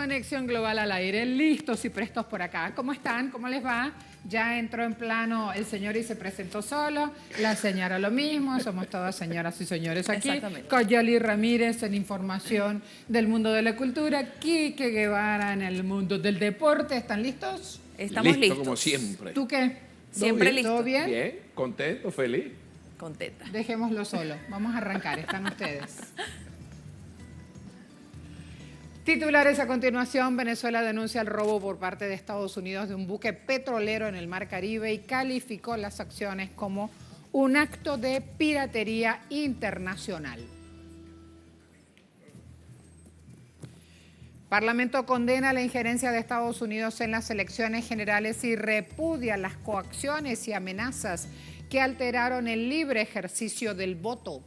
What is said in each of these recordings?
Conexión Global al aire, listos y prestos por acá. ¿Cómo están? ¿Cómo les va? Ya entró en plano el señor y se presentó solo, la señora lo mismo, somos todas señoras y señores aquí. Exactamente. Coyoli Ramírez en información del mundo de la cultura, Quique Guevara en el mundo del deporte. ¿Están listos? Estamos listos. Como siempre. ¿Tú qué? Siempre bien? listo. ¿Todo bien? Bien, contento, feliz. Contenta. Dejémoslo solo. Vamos a arrancar. Están ustedes. Titulares a continuación. Venezuela denuncia el robo por parte de Estados Unidos de un buque petrolero en el Mar Caribe y calificó las acciones como un acto de piratería internacional. Parlamento condena la injerencia de Estados Unidos en las elecciones generales y repudia las coacciones y amenazas que alteraron el libre ejercicio del voto.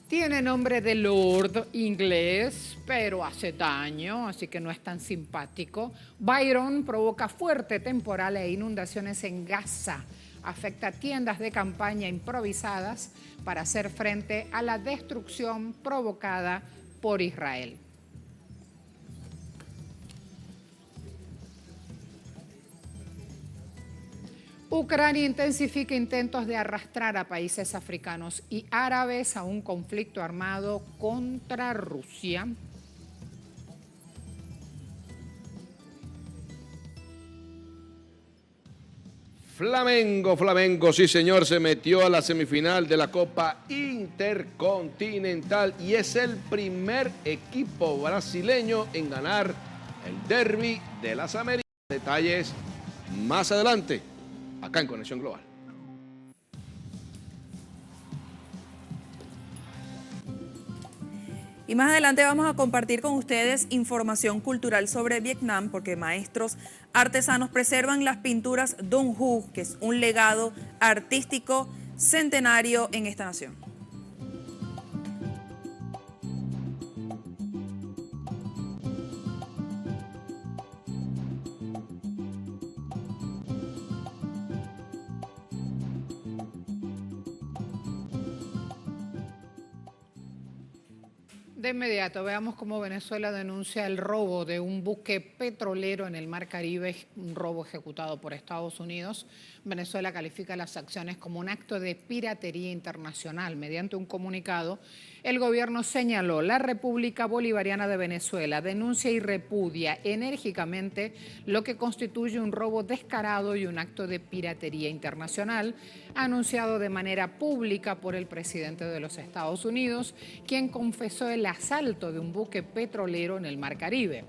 Tiene nombre de Lord inglés, pero hace daño, así que no es tan simpático. Byron provoca fuerte temporal e inundaciones en Gaza. Afecta tiendas de campaña improvisadas para hacer frente a la destrucción provocada por Israel. Ucrania intensifica intentos de arrastrar a países africanos y árabes a un conflicto armado contra Rusia. Flamengo, sí señor, se metió a la semifinal de la Copa Intercontinental y es el primer equipo brasileño en ganar el Derby de las Américas. Detalles más adelante, acá en Conexión Global. Y más adelante vamos a compartir con ustedes información cultural sobre Vietnam, porque maestros artesanos preservan las pinturas Dong Hu, que es un legado artístico centenario en esta nación. De inmediato, veamos cómo Venezuela denuncia el robo de un buque petrolero en el Mar Caribe, un robo ejecutado por Estados Unidos. Venezuela califica las acciones como un acto de piratería internacional. Mediante un comunicado, el gobierno señaló: la República Bolivariana de Venezuela denuncia y repudia enérgicamente lo que constituye un robo descarado y un acto de piratería internacional, anunciado de manera pública por el presidente de los Estados Unidos, quien confesó el asalto de un buque petrolero en el Mar Caribe.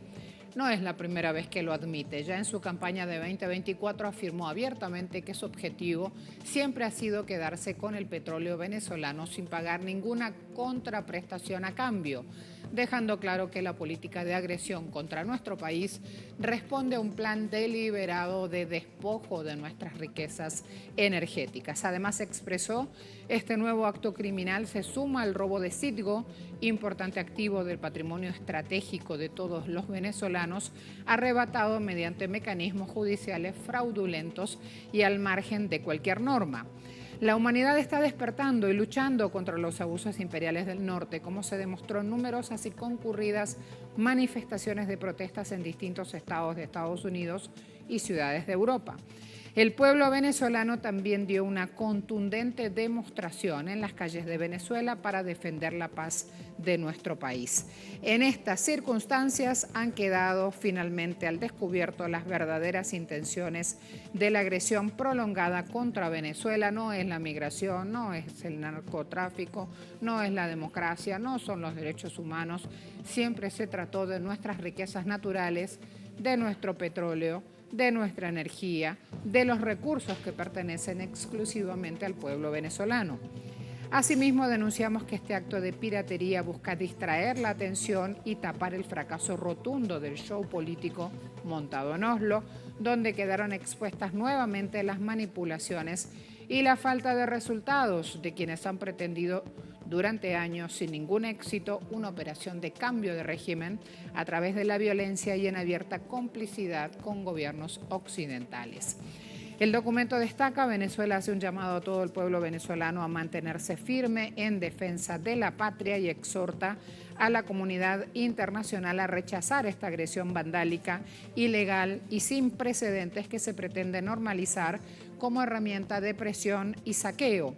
No es la primera vez que lo admite. Ya en su campaña de 2024 afirmó abiertamente que su objetivo siempre ha sido quedarse con el petróleo venezolano sin pagar ninguna contraprestación a cambio, dejando claro que la política de agresión contra nuestro país responde a un plan deliberado de despojo de nuestras riquezas energéticas. Además, expresó: este nuevo acto criminal se suma al robo de Citgo, importante activo del patrimonio estratégico de todos los venezolanos, arrebatado mediante mecanismos judiciales fraudulentos y al margen de cualquier norma. La humanidad está despertando y luchando contra los abusos imperiales del norte, como se demostró en numerosas y concurridas manifestaciones de protestas en distintos estados de Estados Unidos y ciudades de Europa. El pueblo venezolano también dio una contundente demostración en las calles de Venezuela para defender la paz de nuestro país. En estas circunstancias han quedado finalmente al descubierto las verdaderas intenciones de la agresión prolongada contra Venezuela. No es la migración, no es el narcotráfico, no es la democracia, no son los derechos humanos. Siempre se trató de nuestras riquezas naturales, de nuestro petróleo, de nuestra energía, de los recursos que pertenecen exclusivamente al pueblo venezolano. Asimismo, denunciamos que este acto de piratería busca distraer la atención y tapar el fracaso rotundo del show político montado en Oslo, donde quedaron expuestas nuevamente las manipulaciones y la falta de resultados de quienes han pretendido durante años, sin ningún éxito, una operación de cambio de régimen a través de la violencia y en abierta complicidad con gobiernos occidentales. El documento destaca: Venezuela hace un llamado a todo el pueblo venezolano a mantenerse firme en defensa de la patria y exhorta a la comunidad internacional a rechazar esta agresión vandálica, ilegal y sin precedentes que se pretende normalizar como herramienta de presión y saqueo.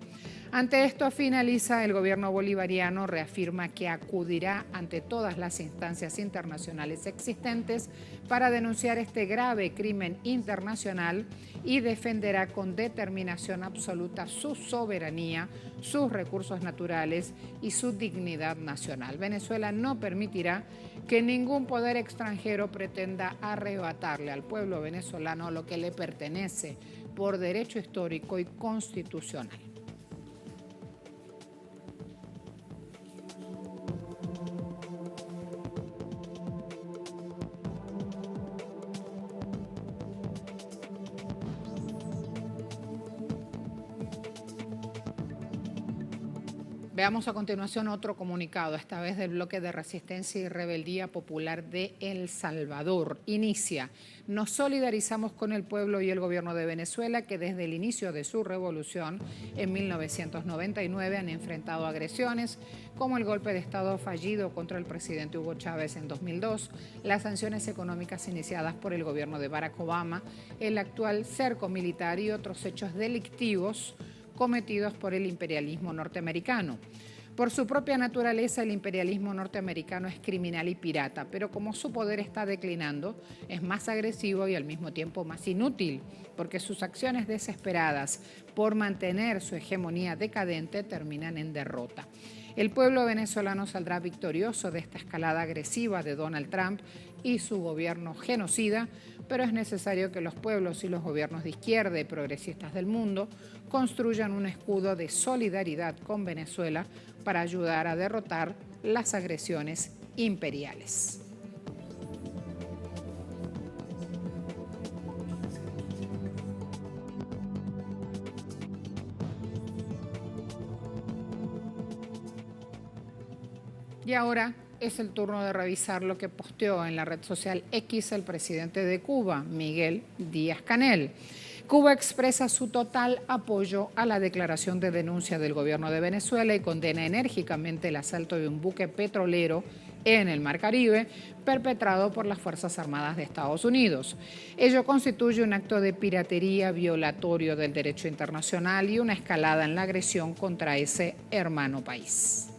Ante esto, finaliza, el gobierno bolivariano reafirma que acudirá ante todas las instancias internacionales existentes para denunciar este grave crimen internacional y defenderá con determinación absoluta su soberanía, sus recursos naturales y su dignidad nacional. Venezuela no permitirá que ningún poder extranjero pretenda arrebatarle al pueblo venezolano lo que le pertenece por derecho histórico y constitucional. Veamos a continuación otro comunicado, esta vez del Bloque de Resistencia y Rebeldía Popular de El Salvador. Inicia: nos solidarizamos con el pueblo y el gobierno de Venezuela, que desde el inicio de su revolución en 1999 han enfrentado agresiones como el golpe de Estado fallido contra el presidente Hugo Chávez en 2002, las sanciones económicas iniciadas por el gobierno de Barack Obama, el actual cerco militar y otros hechos delictivos cometidos por el imperialismo norteamericano. Por su propia naturaleza, el imperialismo norteamericano es criminal y pirata, pero como su poder está declinando, es más agresivo y al mismo tiempo más inútil, porque sus acciones desesperadas por mantener su hegemonía decadente terminan en derrota. El pueblo venezolano saldrá victorioso de esta escalada agresiva de Donald Trump y su gobierno genocida, pero es necesario que los pueblos y los gobiernos de izquierda y progresistas del mundo construyan un escudo de solidaridad con Venezuela para ayudar a derrotar las agresiones imperiales. Y ahora es el turno de revisar lo que posteó en la red social X el presidente de Cuba, Miguel Díaz-Canel. Cuba expresa su total apoyo a la declaración de denuncia del gobierno de Venezuela y condena enérgicamente el asalto de un buque petrolero en el Mar Caribe perpetrado por las Fuerzas Armadas de Estados Unidos. Ello constituye un acto de piratería violatorio del derecho internacional y una escalada en la agresión contra ese hermano país.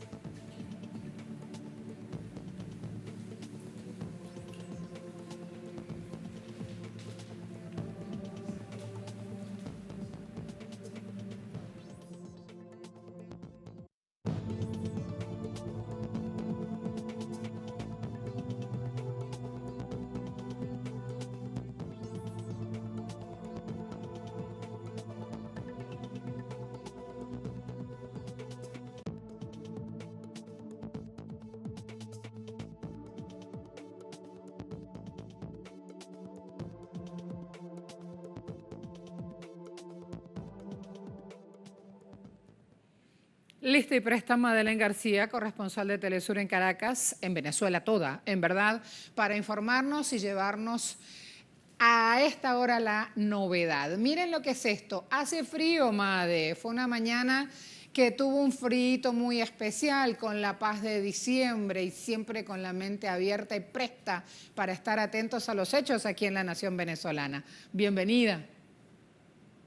Lista y presta Madeleine García, corresponsal de Telesur en Caracas, en Venezuela toda, en verdad, para informarnos y llevarnos a esta hora la novedad. Miren lo que es esto. Hace frío, Made. Fue una mañana que tuvo un frío muy especial con la paz de diciembre y siempre con la mente abierta y presta para estar atentos a los hechos aquí en la nación venezolana. Bienvenida.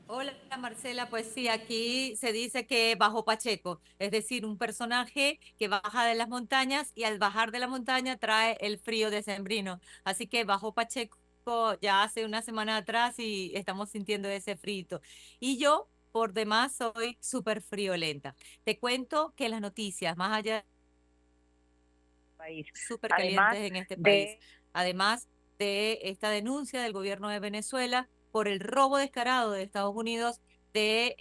Hola Marcela, pues sí, aquí se dice que bajó Pacheco, es decir, un personaje que baja de las montañas y al bajar de la montaña trae el frío decembrino. Así que bajó Pacheco ya hace una semana atrás y estamos sintiendo ese frito. Y yo, por demás, soy súper friolenta. Te cuento que las noticias, más allá país. súper Además calientes en este país, de además de esta denuncia del gobierno de Venezuela por el robo descarado de Estados Unidos de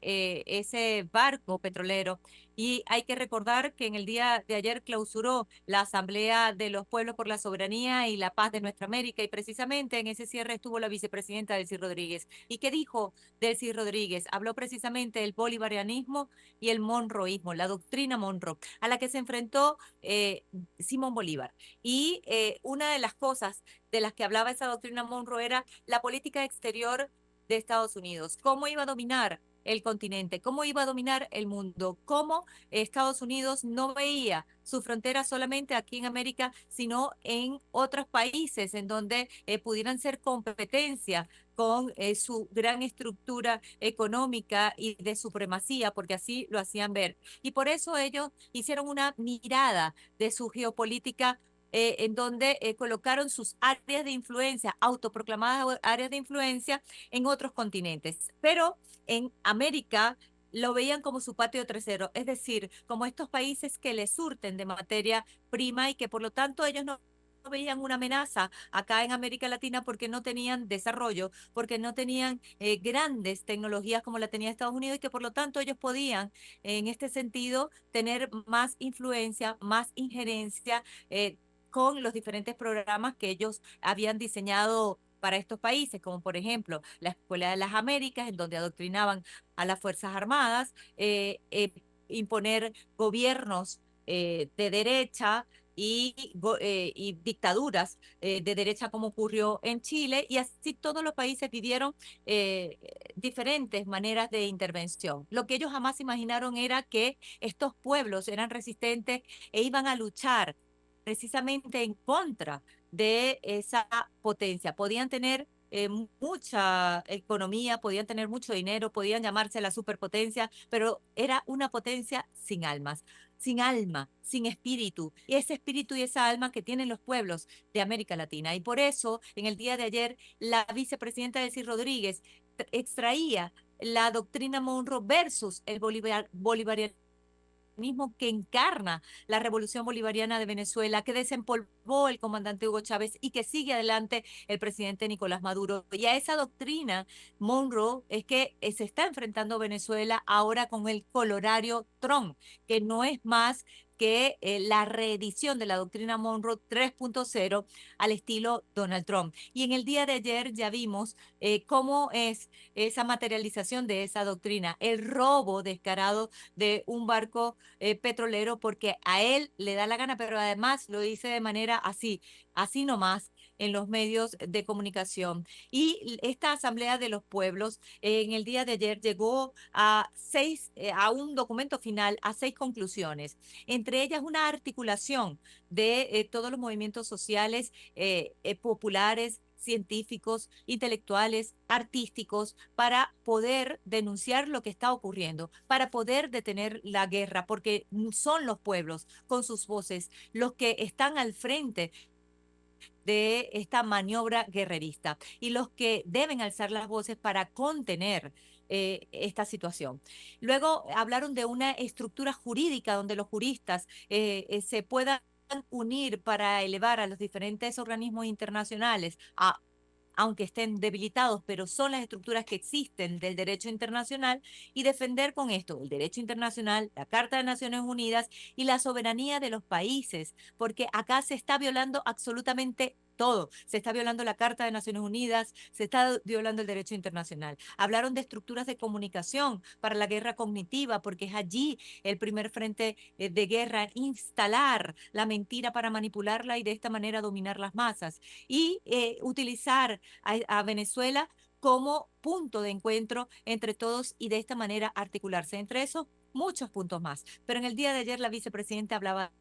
ese barco petrolero. Y hay que recordar que en el día de ayer clausuró la Asamblea de los Pueblos por la Soberanía y la Paz de Nuestra América, y precisamente en ese cierre estuvo la vicepresidenta Delcy Rodríguez. ¿Y qué dijo Delcy Rodríguez? Habló precisamente del bolivarianismo y el monroísmo, la doctrina Monroe, a la que se enfrentó Simón Bolívar. Y una de las cosas de las que hablaba esa doctrina Monroe era la política exterior de Estados Unidos, cómo iba a dominar el continente, cómo iba a dominar el mundo, cómo Estados Unidos no veía su frontera solamente aquí en América, sino en otros países en donde pudieran ser competencia con su gran estructura económica y de supremacía, porque así lo hacían ver. Y por eso ellos hicieron una mirada de su geopolítica en donde colocaron sus áreas de influencia, autoproclamadas áreas de influencia en otros continentes. Pero en América lo veían como su patio trasero, es decir, como estos países que les surten de materia prima y que por lo tanto ellos no veían una amenaza acá en América Latina porque no tenían desarrollo, porque no tenían grandes tecnologías como la tenía Estados Unidos y que por lo tanto ellos podían en este sentido tener más influencia, más injerencia con los diferentes programas que ellos habían diseñado para estos países, como por ejemplo la Escuela de las Américas, en donde adoctrinaban a las Fuerzas Armadas, imponer gobiernos de derecha y dictaduras de derecha como ocurrió en Chile, y así todos los países vivieron diferentes maneras de intervención. Lo que ellos jamás imaginaron era que estos pueblos eran resistentes e iban a luchar precisamente en contra de esa potencia. Podían tener mucha economía, podían tener mucho dinero, podían llamarse la superpotencia, pero era una potencia sin almas, sin alma, sin espíritu, y ese espíritu y esa alma que tienen los pueblos de América Latina. Y por eso, en el día de ayer, la vicepresidenta Delcy Rodríguez extraía la doctrina Monroe versus el bolivarianismo que encarna la revolución bolivariana de Venezuela, que desempolvó el comandante Hugo Chávez y que sigue adelante el presidente Nicolás Maduro. Y a esa doctrina Monroe es que se está enfrentando Venezuela ahora con el colorario Trump, que no es más que la reedición de la doctrina Monroe 3.0 al estilo Donald Trump. Y en el día de ayer ya vimos cómo es esa materialización de esa doctrina, el robo descarado de un barco petrolero porque a él le da la gana, pero además lo dice de manera así, así nomás en los medios de comunicación. Y esta Asamblea de los Pueblos en el día de ayer llegó a un documento final, a 6 conclusiones, entre ellas una articulación de todos los movimientos sociales populares, científicos, intelectuales, artísticos, para poder denunciar lo que está ocurriendo, para poder detener la guerra, porque son los pueblos con sus voces los que están al frente de esta maniobra guerrerista y los que deben alzar las voces para contener esta situación. Luego hablaron de una estructura jurídica donde los juristas se puedan unir para elevar a los diferentes organismos internacionales a aunque estén debilitados, pero son las estructuras que existen del derecho internacional, y defender con esto el derecho internacional, la Carta de Naciones Unidas y la soberanía de los países, porque acá se está violando absolutamente todo. Se está violando la Carta de Naciones Unidas, se está violando el derecho internacional. Hablaron de estructuras de comunicación para la guerra cognitiva, porque es allí el primer frente de guerra, instalar la mentira para manipularla y de esta manera dominar las masas. Y utilizar a Venezuela como punto de encuentro entre todos y de esta manera articularse. Entre esos, muchos puntos más. Pero en el día de ayer la vicepresidenta hablaba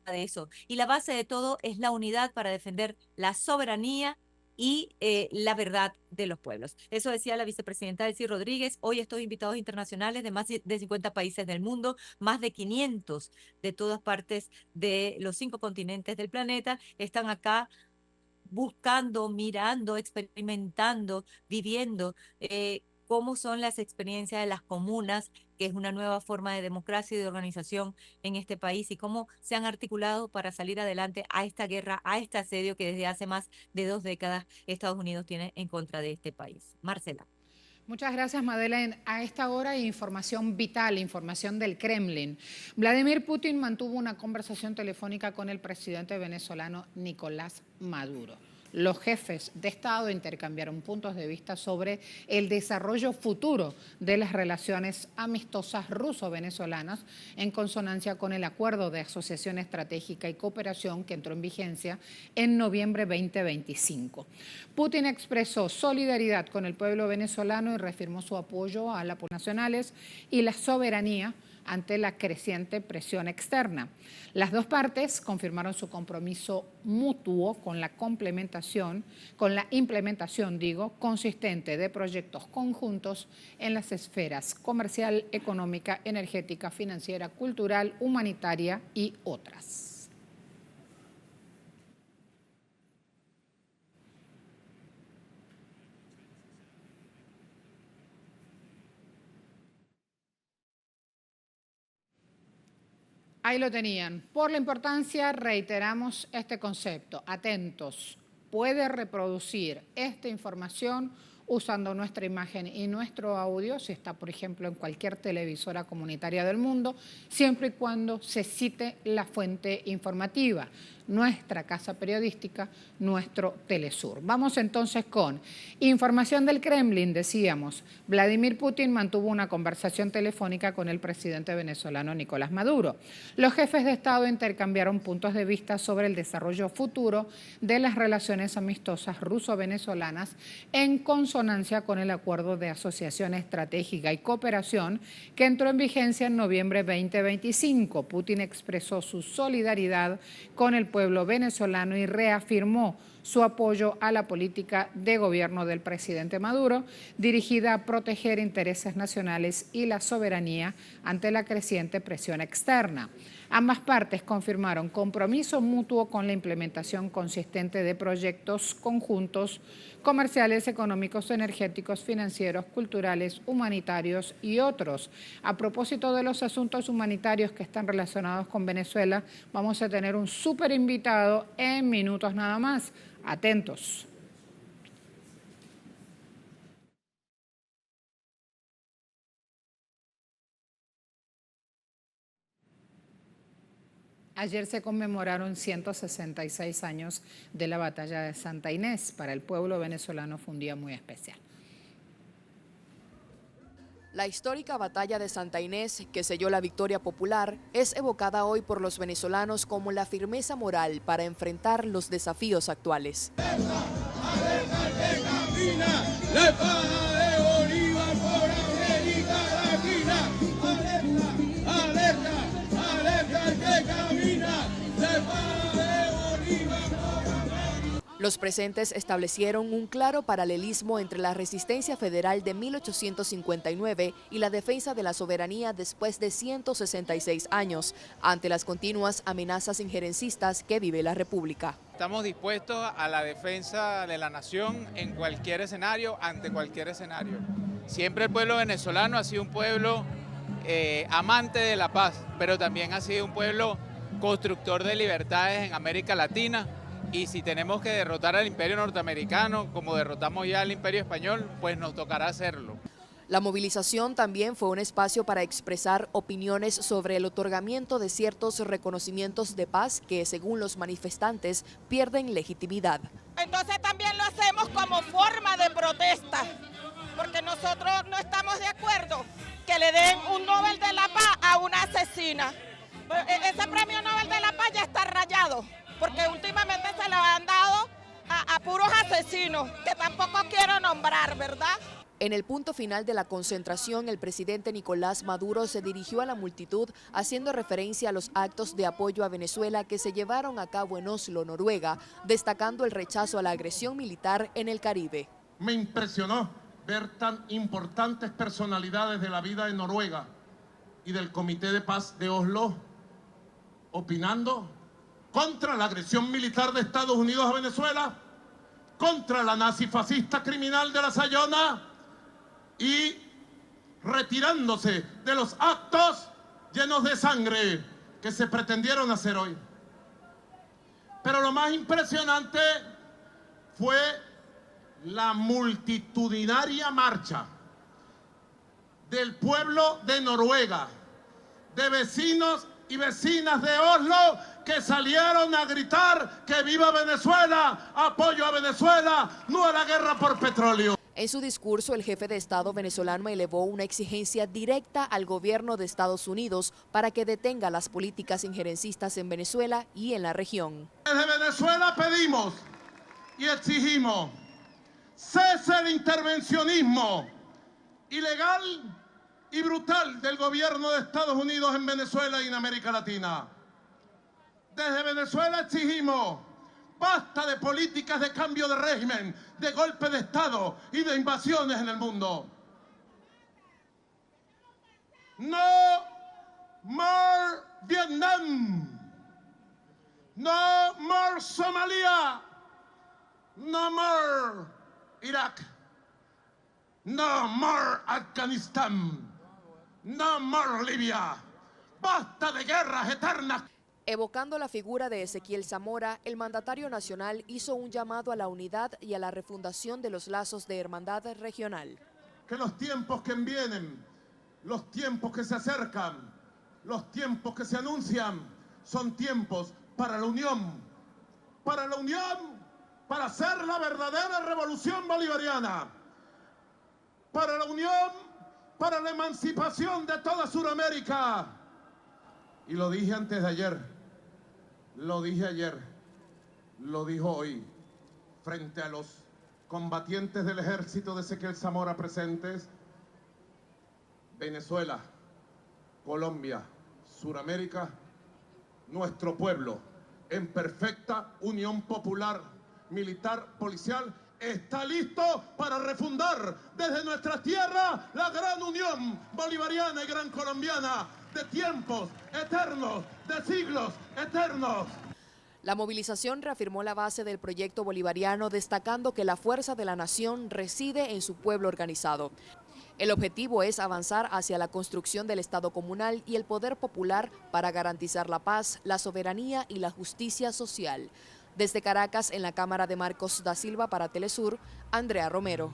de eso. Y la base de todo es la unidad para defender la soberanía y la verdad de los pueblos. Eso decía la vicepresidenta Delcy Rodríguez. Hoy estos invitados internacionales de más de 50 países del mundo, más de 500 de todas partes de los 5 continentes del planeta, están acá buscando, mirando, experimentando, viviendo cómo son las experiencias de las comunas, que es una nueva forma de democracia y de organización en este país, y cómo se han articulado para salir adelante a esta guerra, a este asedio que desde hace más de 2 décadas Estados Unidos tiene en contra de este país. Marcela. Muchas gracias, Madeleine. A esta hora hay información vital, información del Kremlin. Vladimir Putin mantuvo una conversación telefónica con el presidente venezolano Nicolás Maduro. Los jefes de Estado intercambiaron puntos de vista sobre el desarrollo futuro de las relaciones amistosas ruso-venezolanas en consonancia con el Acuerdo de Asociación Estratégica y Cooperación que entró en vigencia en noviembre 2025. Putin expresó solidaridad con el pueblo venezolano y reafirmó su apoyo a las nacionales y la soberanía ante la creciente presión externa. Las dos partes confirmaron su compromiso mutuo con la implementación consistente de proyectos conjuntos en las esferas comercial, económica, energética, financiera, cultural, humanitaria y otras. Ahí lo tenían. Por la importancia, reiteramos este concepto. Atentos. Puede reproducir esta información usando nuestra imagen y nuestro audio, si está, por ejemplo, en cualquier televisora comunitaria del mundo, siempre y cuando se cite la fuente informativa, nuestra casa periodística, nuestro Telesur. Vamos entonces con información del Kremlin, decíamos. Vladimir Putin mantuvo una conversación telefónica con el presidente venezolano Nicolás Maduro. Los jefes de Estado intercambiaron puntos de vista sobre el desarrollo futuro de las relaciones amistosas ruso-venezolanas en consonancia con el Acuerdo de Asociación Estratégica y Cooperación que entró en vigencia en noviembre 2025. Putin expresó su solidaridad con el pueblo venezolano y reafirmó su apoyo a la política de gobierno del presidente Maduro, dirigida a proteger intereses nacionales y la soberanía ante la creciente presión externa. Ambas partes confirmaron compromiso mutuo con la implementación consistente de proyectos conjuntos comerciales, económicos, energéticos, financieros, culturales, humanitarios y otros. A propósito de los asuntos humanitarios que están relacionados con Venezuela, vamos a tener un súper invitado en minutos nada más. Atentos. Ayer se conmemoraron 166 años de la batalla de Santa Inés. Para el pueblo venezolano fue un día muy especial. La histórica batalla de Santa Inés, que selló la victoria popular, es evocada hoy por los venezolanos como la firmeza moral para enfrentar los desafíos actuales. Los presentes establecieron un claro paralelismo entre la resistencia federal de 1859 y la defensa de la soberanía después de 166 años, ante las continuas amenazas injerencistas que vive la República. Estamos dispuestos a la defensa de la nación en cualquier escenario, ante cualquier escenario. Siempre el pueblo venezolano ha sido un pueblo amante de la paz, pero también ha sido un pueblo constructor de libertades en América Latina. Y si tenemos que derrotar al imperio norteamericano, como derrotamos ya al imperio español, pues nos tocará hacerlo. La movilización también fue un espacio para expresar opiniones sobre el otorgamiento de ciertos reconocimientos de paz que, según los manifestantes, pierden legitimidad. Entonces también lo hacemos como forma de protesta, porque nosotros no estamos de acuerdo que le den un Nobel de la Paz a una asesina. Ese premio Nobel de la Paz ya está rayado, porque últimamente se lo han dado a puros asesinos, que tampoco quiero nombrar, ¿verdad? En el punto final de la concentración, el presidente Nicolás Maduro se dirigió a la multitud haciendo referencia a los actos de apoyo a Venezuela que se llevaron a cabo en Oslo, Noruega, destacando el rechazo a la agresión militar en el Caribe. Me impresionó ver tan importantes personalidades de la vida de Noruega y del Comité de Paz de Oslo opinando contra la agresión militar de Estados Unidos a Venezuela, contra la nazifascista criminal de la Sayona y retirándose de los actos llenos de sangre que se pretendieron hacer hoy. Pero lo más impresionante fue la multitudinaria marcha del pueblo de Noruega, de vecinos y vecinas de Oslo que salieron a gritar que viva Venezuela, apoyo a Venezuela, no a la guerra por petróleo. En su discurso, el jefe de Estado venezolano elevó una exigencia directa al gobierno de Estados Unidos para que detenga las políticas injerencistas en Venezuela y en la región. Desde Venezuela pedimos y exigimos cese el intervencionismo ilegal y brutal del gobierno de Estados Unidos en Venezuela y en América Latina. Desde Venezuela exigimos basta de políticas de cambio de régimen, de golpe de Estado y de invasiones en el mundo. No more Vietnam. No more Somalia. No more Irak. No more Afganistán. No more Libia. Basta de guerras eternas. Evocando la figura de Ezequiel Zamora, el mandatario nacional hizo un llamado a la unidad y a la refundación de los lazos de hermandad regional. Que los tiempos que vienen, los tiempos que se acercan, los tiempos que se anuncian, son tiempos para la unión, para hacer la verdadera revolución bolivariana, para la unión, para la emancipación de toda Sudamérica. Y lo dije antes de ayer. Lo dije ayer, lo dijo hoy, frente a los combatientes del ejército de Ezequiel Zamora presentes. Venezuela, Colombia, Suramérica, nuestro pueblo, en perfecta unión popular, militar, policial, está listo para refundar desde nuestra tierra la gran unión bolivariana y gran colombiana, de tiempos eternos, de siglos eternos. La movilización reafirmó la base del proyecto bolivariano, destacando que la fuerza de la nación reside en su pueblo organizado. El objetivo es avanzar hacia la construcción del Estado comunal y el poder popular para garantizar la paz, la soberanía y la justicia social. Desde Caracas, en la Cámara de Marcos da Silva para Telesur, Andrea Romero.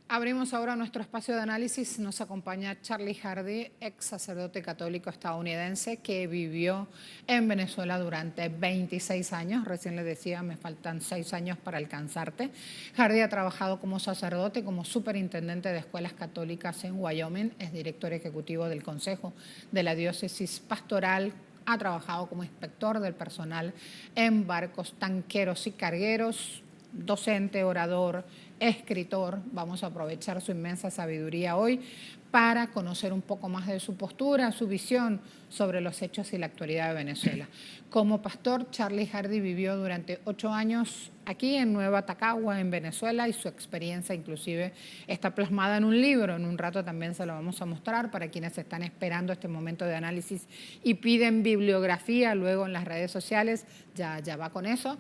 Abrimos ahora nuestro espacio de análisis. Nos acompaña Charlie Hardy, ex sacerdote católico estadounidense que vivió en Venezuela durante 26 años. Recién le decía, me faltan 6 años para alcanzarte. Hardy ha trabajado como sacerdote, como superintendente de escuelas católicas en Wyoming. Es director ejecutivo del Consejo de la Diócesis Pastoral. Ha trabajado como inspector del personal en barcos tanqueros y cargueros, docente, orador, escritor. Vamos a aprovechar su inmensa sabiduría hoy para conocer un poco más de su postura, su visión sobre los hechos y la actualidad de Venezuela. Como pastor, Charlie Hardy vivió durante 8 años aquí en Nueva Tacagua, en Venezuela, y su experiencia inclusive está plasmada en un libro. En un rato también se lo vamos a mostrar para quienes están esperando este momento de análisis y piden bibliografía luego en las redes sociales. Ya va con eso.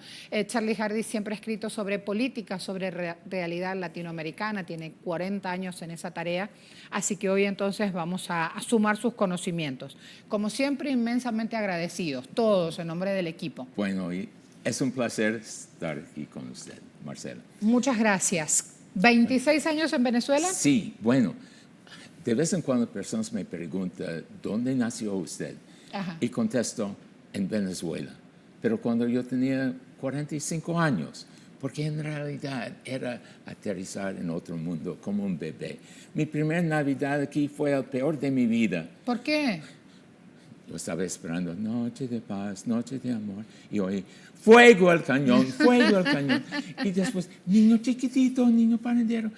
Charlie Hardy siempre ha escrito sobre política, sobre realidad latinoamericana, tiene 40 años en esa tarea, así que hoy entonces vamos a sumar sus conocimientos. Como siempre, inmensamente agradecidos, todos en nombre del equipo. Bueno, y es un placer estar aquí con usted, Marcela. Muchas gracias. ¿26 años en Venezuela? Sí, bueno, de vez en cuando personas me preguntan, ¿dónde nació usted? Ajá. Y contesto, en Venezuela. Pero cuando yo tenía 45 años, porque en realidad era aterrizar en otro mundo como un bebé. Mi primera Navidad aquí fue el peor de mi vida. ¿Por qué? Yo estaba esperando noche de paz, noche de amor, y oí fuego al cañón, fuego al cañón. Y después, niño chiquitito, niño parendero,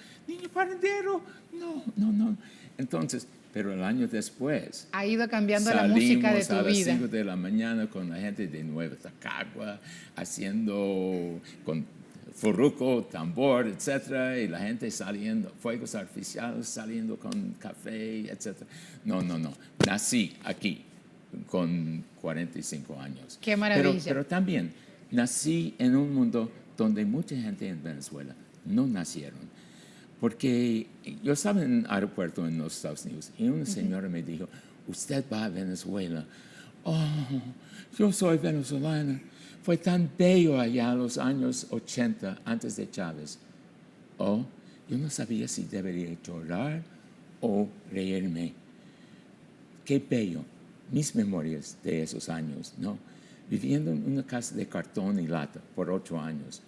no. Entonces, pero el año después ha ido cambiando la música de tu vida. Salimos a las 5 de la mañana con la gente de Nueva Tacagua, haciendo con furruco, tambor, etcétera, y la gente saliendo, fuegos artificiales, saliendo con café, etcétera. No. Nací aquí con 45 años. ¡Qué maravilla! Pero también nací en un mundo donde mucha gente en Venezuela no nacieron. Porque yo estaba en un aeropuerto en los Estados Unidos y una señora me dijo, usted va a Venezuela. Oh, yo soy venezolana. Fue tan bello allá en los años 80, antes de Chávez. Oh, yo no sabía si debería llorar o reírme. qué bello, mis memorias de esos años, ¿no? Viviendo en una casa de cartón y lata por 8 años.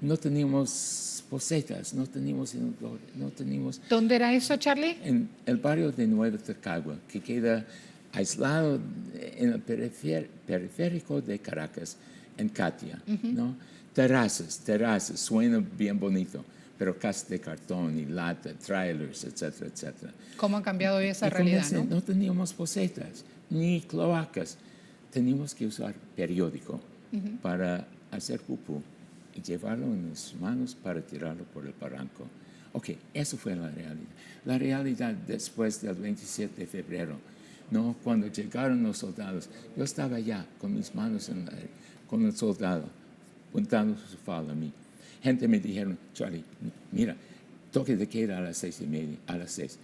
No teníamos posetas, no teníamos inodoro, no teníamos... ¿Dónde era eso, Charlie? En el barrio de Nueva Tacagua, que queda aislado en el periférico de Caracas, en Catia, ¿no? Terrazas, suena bien bonito, pero casas de cartón y lata, trailers, etcétera, etcétera. ¿Cómo ha cambiado hoy esa Y realidad, no? no teníamos posetas, ni cloacas. Teníamos que usar periódico para hacer pupú y llevarlo en las manos para tirarlo por el barranco. Ok, eso fue la realidad. La realidad después del 27 de febrero, ¿no? Cuando llegaron los soldados, yo estaba allá con mis manos con el soldado, apuntando su falda a mí. Gente me dijeron, Charlie, mira, toque de queda a las 6:30, a las 6.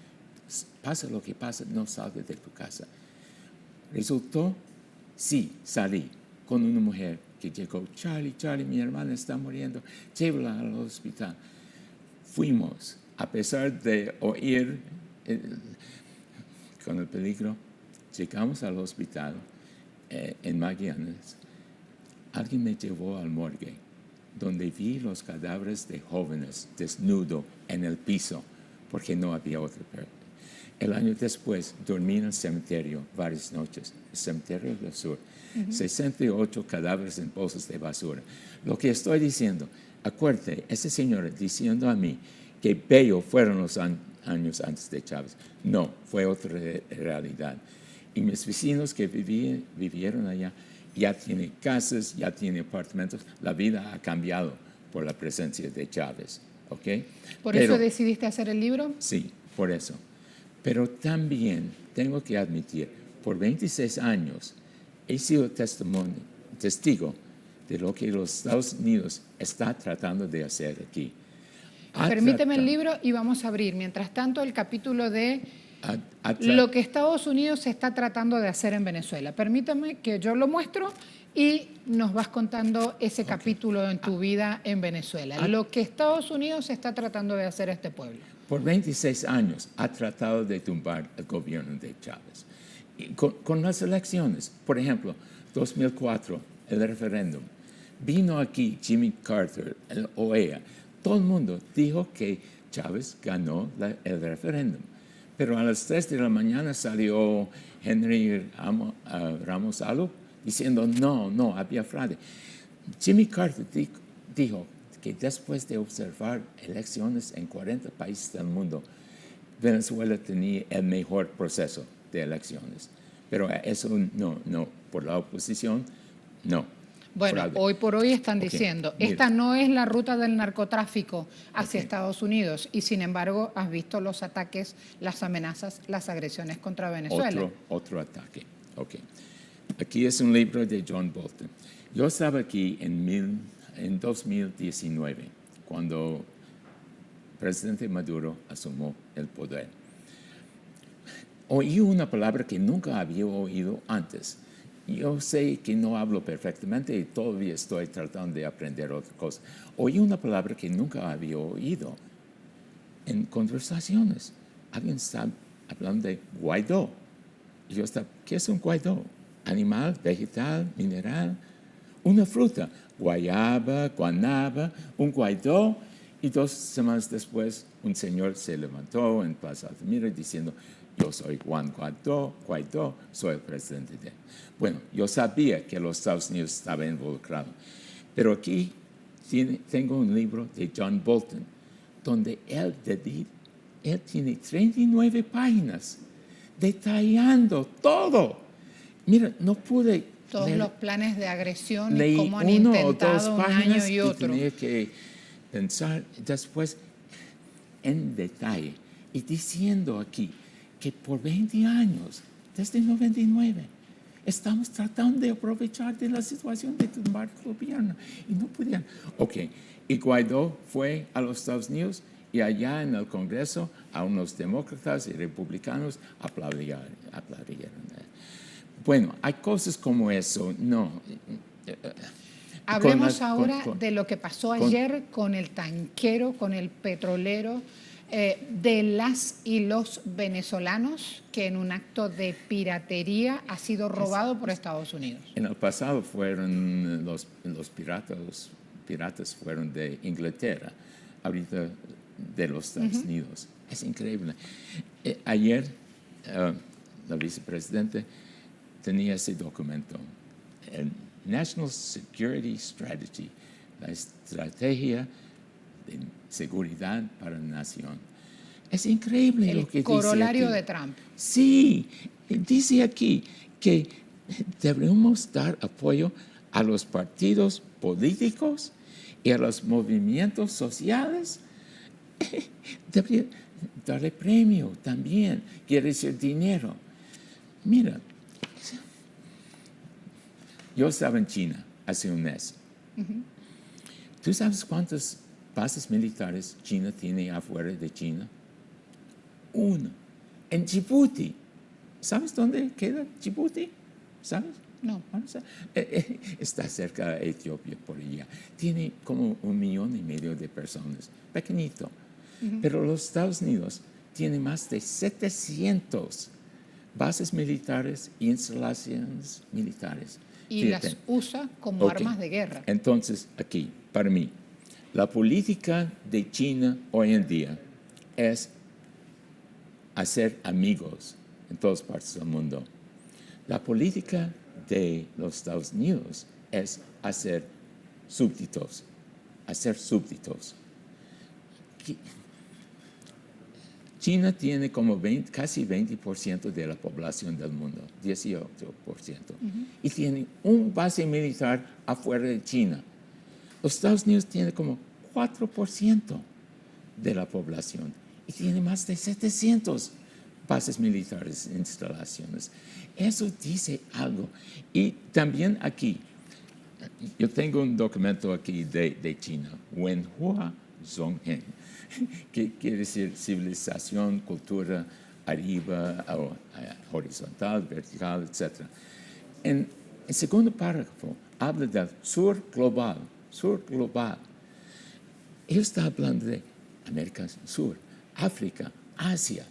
Pasa lo que pasa, no salgas de tu casa. Resultó, sí, salí con una mujer que llegó, Charlie, mi hermana está muriendo, llévala al hospital. Fuimos, a pesar de oír con el peligro, llegamos al hospital en Magallanes. Alguien me llevó al morgue, donde vi los cadáveres de jóvenes desnudos en el piso, porque no había otra persona. El año después dormí en el cementerio varias noches, el cementerio del sur, 68 cadáveres en bolsas de basura. Lo que estoy diciendo, acuérdate, ese señor diciendo a mí que bello fueron los años antes de Chávez. No, fue otra realidad. Y mis vecinos que vivieron allá ya tienen casas, ya tienen apartamentos. La vida ha cambiado por la presencia de Chávez. ¿Ok? ¿Por eso decidiste hacer el libro? Sí, por eso. Pero también tengo que admitir, por 26 años he sido testigo de lo que los Estados Unidos está tratando de hacer aquí. Permíteme el libro y vamos a abrir, mientras tanto, el capítulo de lo que Estados Unidos está tratando de hacer en Venezuela. Permítame que yo lo muestro y nos vas contando ese capítulo en tu vida en Venezuela. Lo que Estados Unidos está tratando de hacer a este pueblo. Por 26 años ha tratado de tumbar el gobierno de Chávez. Y con las elecciones, por ejemplo, 2004, el referéndum. Vino aquí Jimmy Carter, el OEA. Todo el mundo dijo que Chávez ganó el referéndum. Pero a las 3 de la mañana salió Henry Ramos Alú diciendo no, había fraude. Jimmy Carter dijo que después de observar elecciones en 40 países del mundo, Venezuela tenía el mejor proceso de elecciones. Pero eso no, por la oposición, no. Bueno, fraude. hoy por hoy están diciendo, esta no es la ruta del narcotráfico hacia Estados Unidos y sin embargo has visto los ataques, las amenazas, las agresiones contra Venezuela. Otro ataque. Ok. Aquí es un libro de John Bolton. Yo estaba aquí en 2019, cuando el presidente Maduro asumió el poder. Oí una palabra que nunca había oído antes. Yo sé que no hablo perfectamente y todavía estoy tratando de aprender otra cosa. Oí una palabra que nunca había oído en conversaciones. Alguien está hablando de guaidó. Y yo estaba, ¿qué es un guaidó? Animal, vegetal, mineral, una fruta. Guayaba, guanaba, un guaidó. Y 2 semanas después, un señor se levantó en Plaza Altamira diciendo, yo soy Juan Guaidó, soy el presidente de... Bueno, yo sabía que los Estados Unidos estaban involucrados. Pero aquí tengo un libro de John Bolton, donde él tiene 39 páginas detallando todo. Mira, no pude... Todos los planes de agresión leí y cómo han 1 o 2 intentado un año páginas y otro. tenía que pensar después en detalle y diciendo aquí que por 20 años, desde 99, estamos tratando de aprovechar de la situación de tumbar el gobierno y no podían. Ok, y Guaidó fue a los Estados Unidos y allá en el Congreso a unos demócratas y republicanos aplaudieron. Bueno, hay cosas como eso, no. Hablemos ahora de lo que pasó ayer con el tanquero, con el petrolero de las y los venezolanos que en un acto de piratería ha sido robado por Estados Unidos? En el pasado fueron los piratas fueron de Inglaterra, ahorita de los Estados Unidos. Es increíble. Ayer la vicepresidenta tenía ese documento, el National Security Strategy, la estrategia de seguridad para la nación. Es increíble lo que dice. El corolario de Trump. Sí, dice aquí que debemos dar apoyo a los partidos políticos y a los movimientos sociales. Debería darle premio también, quiere decir dinero. Mira, yo estaba en China hace un mes. ¿Tú sabes cuántas bases militares China tiene afuera de China? Uno. En Djibouti. ¿Sabes dónde queda Djibouti? ¿Sabes? No. Está cerca de Etiopía, por allá. Tiene como 1,5 millones de personas. Pequeñito. Pero los Estados Unidos tienen más de 700 bases militares e instalaciones militares. Y Fíjate. las usa como armas de guerra. Entonces, aquí, para mí, la política de China hoy en día es hacer amigos en todas partes del mundo. La política de los Estados Unidos es hacer súbditos. China tiene como casi 20% de la población del mundo, 18%. Y tiene un base militar afuera de China. Los Estados Unidos tienen como 4% de la población y tiene más de 700 bases militares e instalaciones. Eso dice algo. Y también aquí, yo tengo un documento aquí de China, Wenhua Zhonghen, que quiere decir civilización, cultura, arriba, horizontal, vertical, etc. En el segundo párrafo habla del sur global. Él está hablando de América del Sur, África, Asia,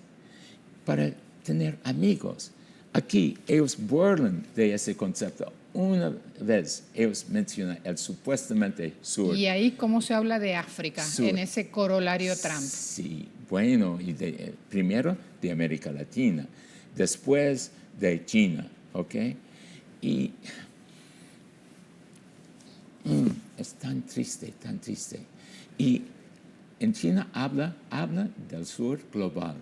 para tener amigos. Aquí ellos burlan de ese concepto. Una vez ellos mencionan el supuestamente sur. ¿Y ahí cómo se habla de África Sur. en ese corolario Trump? Sí, bueno, y primero de América Latina, después de China, ¿ok? Y es tan triste. Y en China habla del sur global,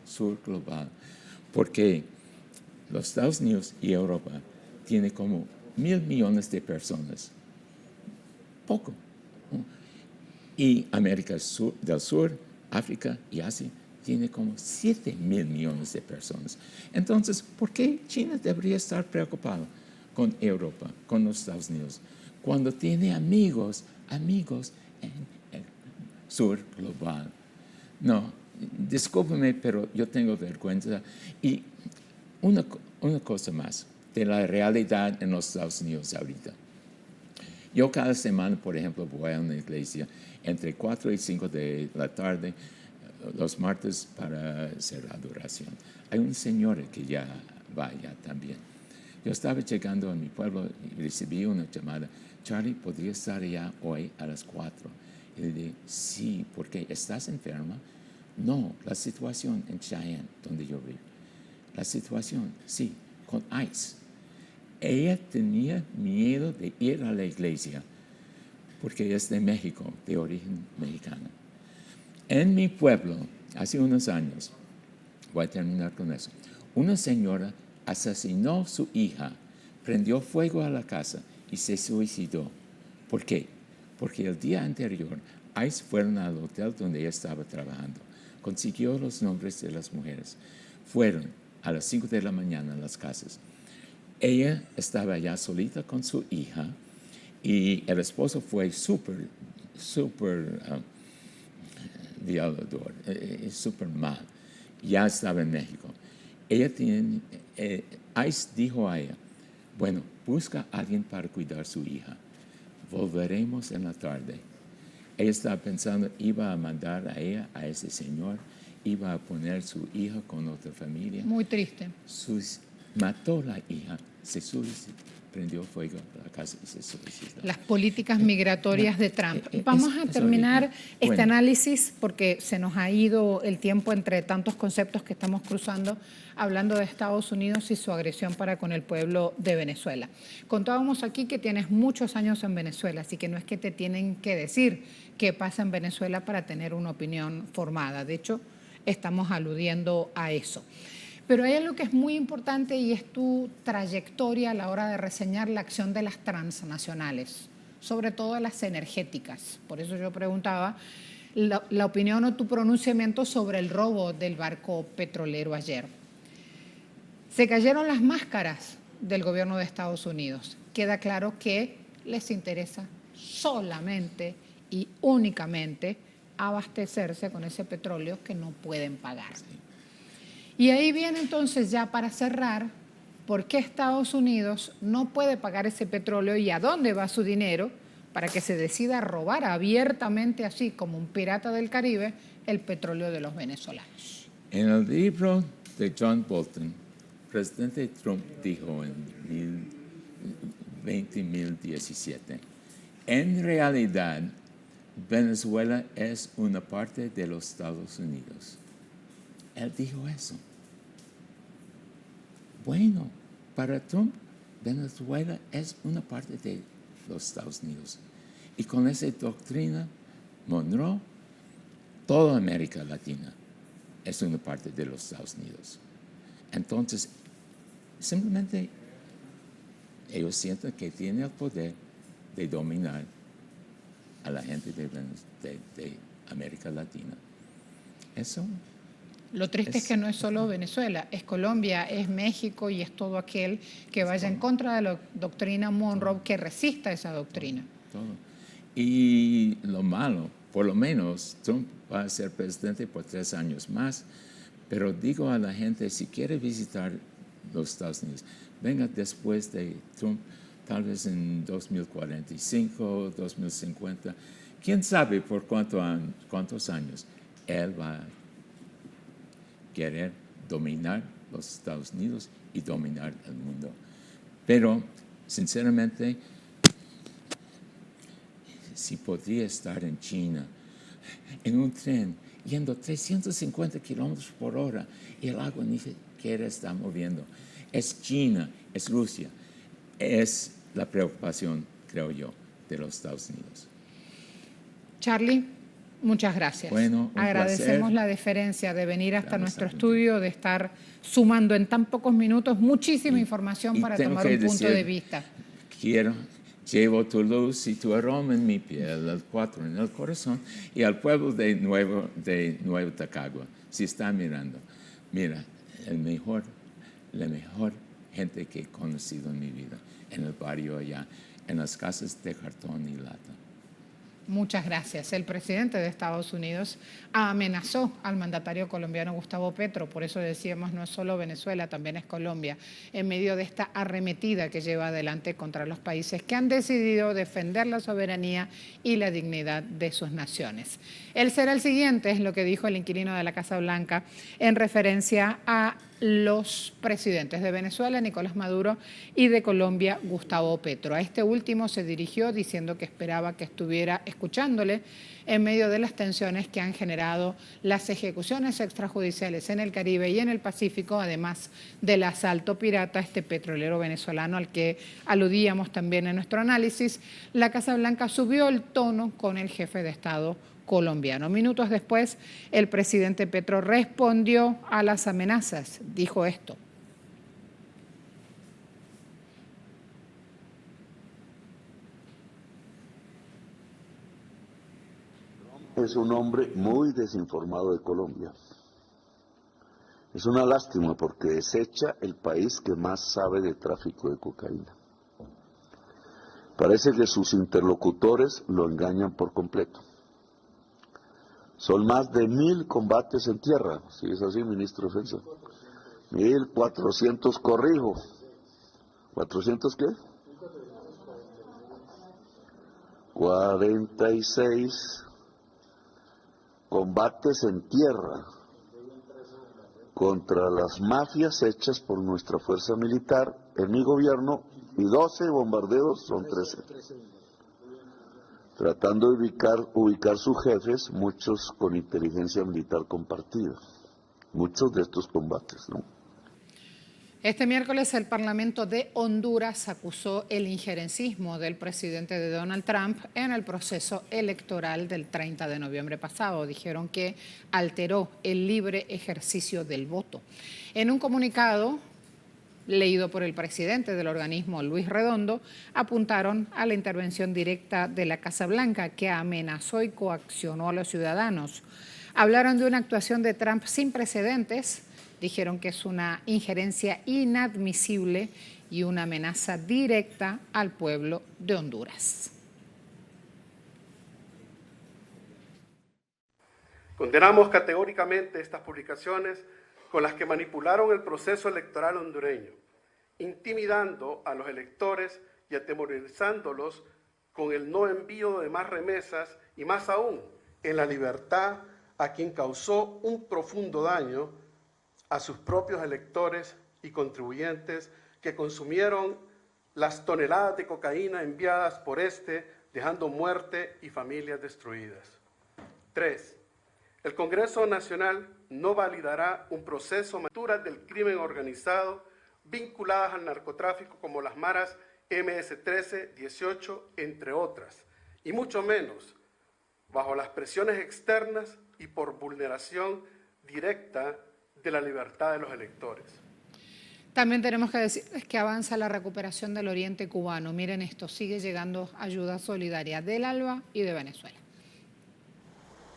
porque los Estados Unidos y Europa tienen como 1,000 millones de personas. Poco. Y América del Sur, África y Asia tiene como 7,000 millones de personas. Entonces, ¿por qué China debería estar preocupado con Europa, con los Estados Unidos, cuando tiene amigos en el sur global? No, discúlpeme, pero yo tengo vergüenza. Y una cosa más de la realidad en los Estados Unidos ahorita. Yo cada semana, por ejemplo, voy a una iglesia entre 4 y 5 de la tarde, los martes, para hacer adoración. Hay una señora que ya va allá también. Yo estaba llegando a mi pueblo y recibí una llamada. Charlie, ¿podría estar allá hoy a las 4? Y le dije, sí, ¿por qué? ¿Estás enferma? No, la situación en Cheyenne, donde yo vivo. La situación, sí, con ICE. Ella tenía miedo de ir a la iglesia porque es de México, de origen mexicano. En mi pueblo, hace unos años, voy a terminar con eso, una señora asesinó a su hija, prendió fuego a la casa y se suicidó. ¿Por qué? Porque el día anterior, ICE fueron al hotel donde ella estaba trabajando, consiguió los nombres de las mujeres, fueron a las 5 de la mañana a las casas. Ella estaba allá solita con su hija y el esposo fue súper violador, súper mal. Ya estaba en México. ICE dijo a ella, bueno, busca a alguien para cuidar a su hija. Volveremos en la tarde. Ella estaba pensando, iba a mandar a ella, a ese señor, iba a poner su hija con otra familia. Muy triste. Mató a la hija, se suicidó, prendió fuego a la casa y se suicidó. Las políticas migratorias de Trump. Vamos a terminar este análisis porque se nos ha ido el tiempo entre tantos conceptos que estamos cruzando, hablando de Estados Unidos y su agresión para con el pueblo de Venezuela. Contábamos aquí que tienes muchos años en Venezuela, así que no es que te tienen que decir qué pasa en Venezuela para tener una opinión formada. De hecho, estamos aludiendo a eso. Pero hay algo que es muy importante y es tu trayectoria a la hora de reseñar la acción de las transnacionales, sobre todo las energéticas. Por eso yo preguntaba la opinión o tu pronunciamiento sobre el robo del barco petrolero ayer. Se cayeron las máscaras del gobierno de Estados Unidos. Queda claro que les interesa solamente y únicamente abastecerse con ese petróleo que no pueden pagar. Y ahí viene entonces ya para cerrar, ¿por qué Estados Unidos no puede pagar ese petróleo y a dónde va su dinero para que se decida robar abiertamente, así como un pirata del Caribe, el petróleo de los venezolanos? En el libro de John Bolton, presidente Trump dijo en 2017, en realidad Venezuela es una parte de los Estados Unidos. Él dijo eso. Bueno, para Trump, Venezuela es una parte de los Estados Unidos. Y con esa doctrina, Monroe, toda América Latina es una parte de los Estados Unidos. Entonces, simplemente ellos sienten que tienen el poder de dominar a la gente de América Latina. Eso. Lo triste es que no es solo Venezuela, es Colombia, es México y es todo aquel que vaya en contra de la doctrina Monroe, que resista esa doctrina. Todo. Y lo malo, por lo menos, Trump va a ser presidente por 3 años más, pero digo a la gente, si quiere visitar los Estados Unidos, venga después de Trump, tal vez en 2045, 2050, quién sabe por cuántos años él va a querer dominar los Estados Unidos y dominar el mundo. Pero, sinceramente, si podría estar en China, en un tren, yendo 350 kilómetros por hora, y el agua ni siquiera está moviendo. Es China, es Rusia, es la preocupación, creo yo, de los Estados Unidos. Charlie, muchas gracias. Bueno, agradecemos placer. la deferencia de venir hasta nuestro estudio, de estar sumando en tan pocos minutos muchísima información para tomar un punto de vista. Llevo tu luz y tu aroma en mi piel, el 4 en el corazón, y al pueblo de Nuevo Tacagua. Si está mirando, mira, la mejor gente que he conocido en mi vida, en el barrio allá, en las casas de cartón y lata. Muchas gracias. El presidente de Estados Unidos amenazó al mandatario colombiano Gustavo Petro, por eso decíamos no es solo Venezuela, también es Colombia, en medio de esta arremetida que lleva adelante contra los países que han decidido defender la soberanía y la dignidad de sus naciones. Él será el siguiente, es lo que dijo el inquilino de la Casa Blanca en referencia a los presidentes de Venezuela, Nicolás Maduro, y de Colombia, Gustavo Petro. A este último se dirigió diciendo que esperaba que estuviera escuchándole en medio de las tensiones que han generado las ejecuciones extrajudiciales en el Caribe y en el Pacífico, además del asalto pirata a este petrolero venezolano al que aludíamos también en nuestro análisis. La Casa Blanca subió el tono con el jefe de Estado colombiano. Minutos después, el presidente Petro respondió a las amenazas. Dijo esto. Es un hombre muy desinformado de Colombia. Es una lástima porque desecha el país que más sabe de tráfico de cocaína. Parece que sus interlocutores lo engañan por completo. Son más de 1.000 combates en tierra, si es así, ministro de Defensa. 1.400, corrijo. ¿400 qué? 46 combates en tierra. contra las mafias hechas por nuestra fuerza militar en mi gobierno y 12 bombardeos, son 13. Tratando de ubicar sus jefes, muchos con inteligencia militar compartida. Muchos de estos combates, ¿no? Este miércoles el Parlamento de Honduras acusó el injerencismo del presidente de Donald Trump en el proceso electoral del 30 de noviembre pasado. Dijeron que alteró el libre ejercicio del voto. En un comunicado leído por el presidente del organismo, Luis Redondo, apuntaron a la intervención directa de la Casa Blanca, que amenazó y coaccionó a los ciudadanos. Hablaron de una actuación de Trump sin precedentes. Dijeron que es una injerencia inadmisible y una amenaza directa al pueblo de Honduras. Condenamos categóricamente estas publicaciones con las que manipularon el proceso electoral hondureño, intimidando a los electores y atemorizándolos con el no envío de más remesas y más aún en la libertad a quien causó un profundo daño a sus propios electores y contribuyentes que consumieron las toneladas de cocaína enviadas por dejando muerte y familias destruidas. 3. El Congreso Nacional no validará un proceso de capturas del crimen organizado vinculadas al narcotráfico como las maras MS-13, 18, entre otras, y mucho menos bajo las presiones externas y por vulneración directa de la libertad de los electores. También tenemos que decirles que avanza la recuperación del oriente cubano. Miren esto, sigue llegando ayuda solidaria del ALBA y de Venezuela.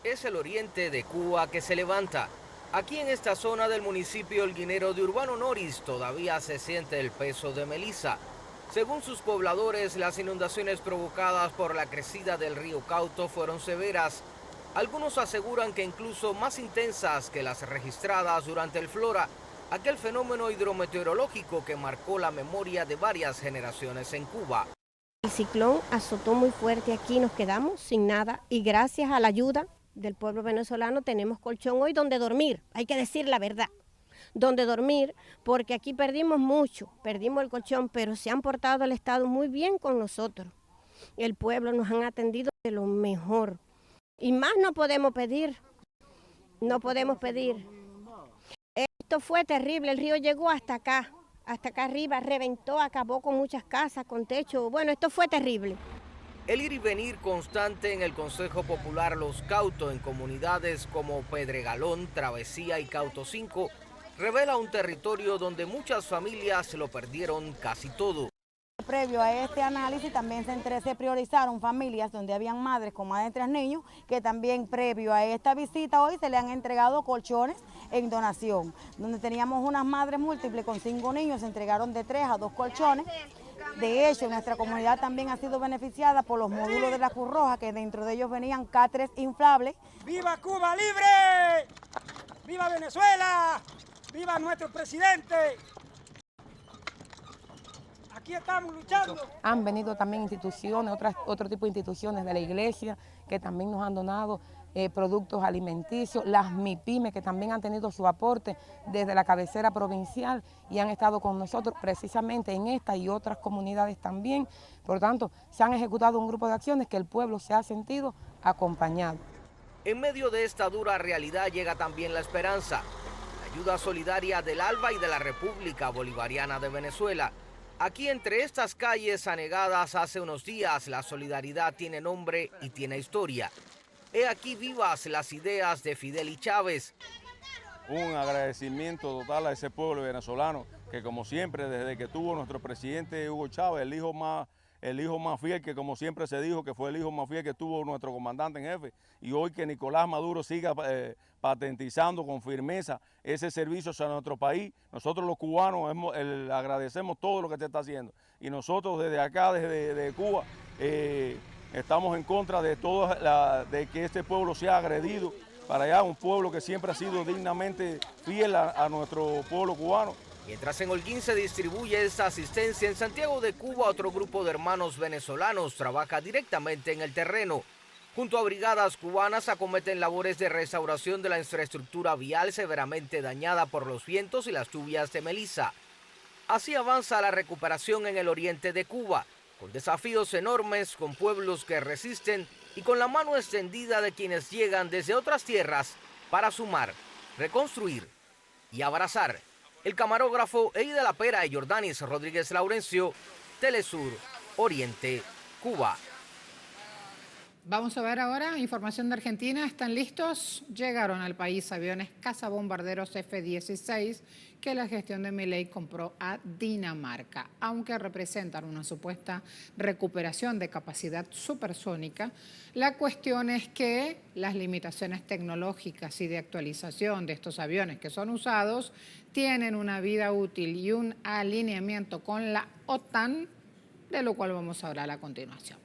Es el oriente de Cuba que se levanta. Aquí en esta zona del municipio holguinero de Urbano Noris todavía se siente el peso de Melissa. Según sus pobladores, las inundaciones provocadas por la crecida del río Cauto fueron severas. Algunos aseguran que incluso más intensas que las registradas durante el Flora, aquel fenómeno hidrometeorológico que marcó la memoria de varias generaciones en Cuba. El ciclón azotó muy fuerte aquí, nos quedamos sin nada y gracias a la ayuda del pueblo venezolano tenemos colchón hoy donde dormir, hay que decir la verdad, donde dormir, porque aquí perdimos mucho, perdimos el colchón, pero se han portado el Estado muy bien con nosotros. El pueblo nos han atendido de lo mejor y más no podemos pedir, Esto fue terrible, el río llegó hasta acá arriba, reventó, acabó con muchas casas, con techo, bueno, esto fue terrible. El ir y venir constante en el Consejo Popular Los Cautos en comunidades como Pedregalón, Travesía y Cauto 5 revela un territorio donde muchas familias lo perdieron casi todo. Previo a este análisis también se priorizaron familias donde habían madres con más de 3 niños, que también previo a esta visita hoy se le han entregado colchones en donación. Donde teníamos unas madres múltiples con 5 niños, se entregaron de 3 a 2 colchones. De hecho, nuestra comunidad también ha sido beneficiada por los módulos de la Cruz Roja, que dentro de ellos venían catres inflables. ¡Viva Cuba libre! ¡Viva Venezuela! ¡Viva nuestro presidente! Aquí estamos luchando. Han venido también instituciones, otro tipo de instituciones de la iglesia que también nos han donado productos alimenticios, las MIPYME que también han tenido su aporte desde la cabecera provincial y han estado con nosotros precisamente en esta y otras comunidades también. Por lo tanto, se han ejecutado un grupo de acciones que el pueblo se ha sentido acompañado. En medio de esta dura realidad llega también la esperanza, la ayuda solidaria del ALBA y de la República Bolivariana de Venezuela. Aquí entre estas calles anegadas hace unos días, la solidaridad tiene nombre y tiene historia. He aquí vivas las ideas de Fidel y Chávez. Un agradecimiento total a ese pueblo venezolano que, como siempre, desde que tuvo nuestro presidente Hugo Chávez, el hijo más fiel, que como siempre se dijo que fue el hijo más fiel que tuvo nuestro comandante en jefe, y hoy que Nicolás Maduro siga patentizando con firmeza ese servicio hacia nuestro país, nosotros los cubanos agradecemos todo lo que te está haciendo. Y nosotros desde acá, desde Cuba, estamos en contra de de que este pueblo sea agredido para allá, un pueblo que siempre ha sido dignamente fiel a nuestro pueblo cubano. Mientras en Holguín se distribuye esta asistencia, en Santiago de Cuba otro grupo de hermanos venezolanos trabaja directamente en el terreno. junto a brigadas cubanas, acometen labores de restauración de la infraestructura vial severamente dañada por los vientos y las lluvias de Melissa. Así avanza la recuperación en el oriente de Cuba, con desafíos enormes, con pueblos que resisten y con la mano extendida de quienes llegan desde otras tierras para sumar, reconstruir y abrazar. El camarógrafo Eide de la Pera y Jordanis Rodríguez Laurencio, Telesur, Oriente, Cuba. Vamos a ver ahora información de Argentina. ¿Están listos? Llegaron al país aviones cazabombarderos F-16 que la gestión de Milei compró a Dinamarca. Aunque representan una supuesta recuperación de capacidad supersónica, la cuestión es que las limitaciones tecnológicas y de actualización de estos aviones que son usados tienen una vida útil y un alineamiento con la OTAN, de lo cual vamos a hablar a continuación.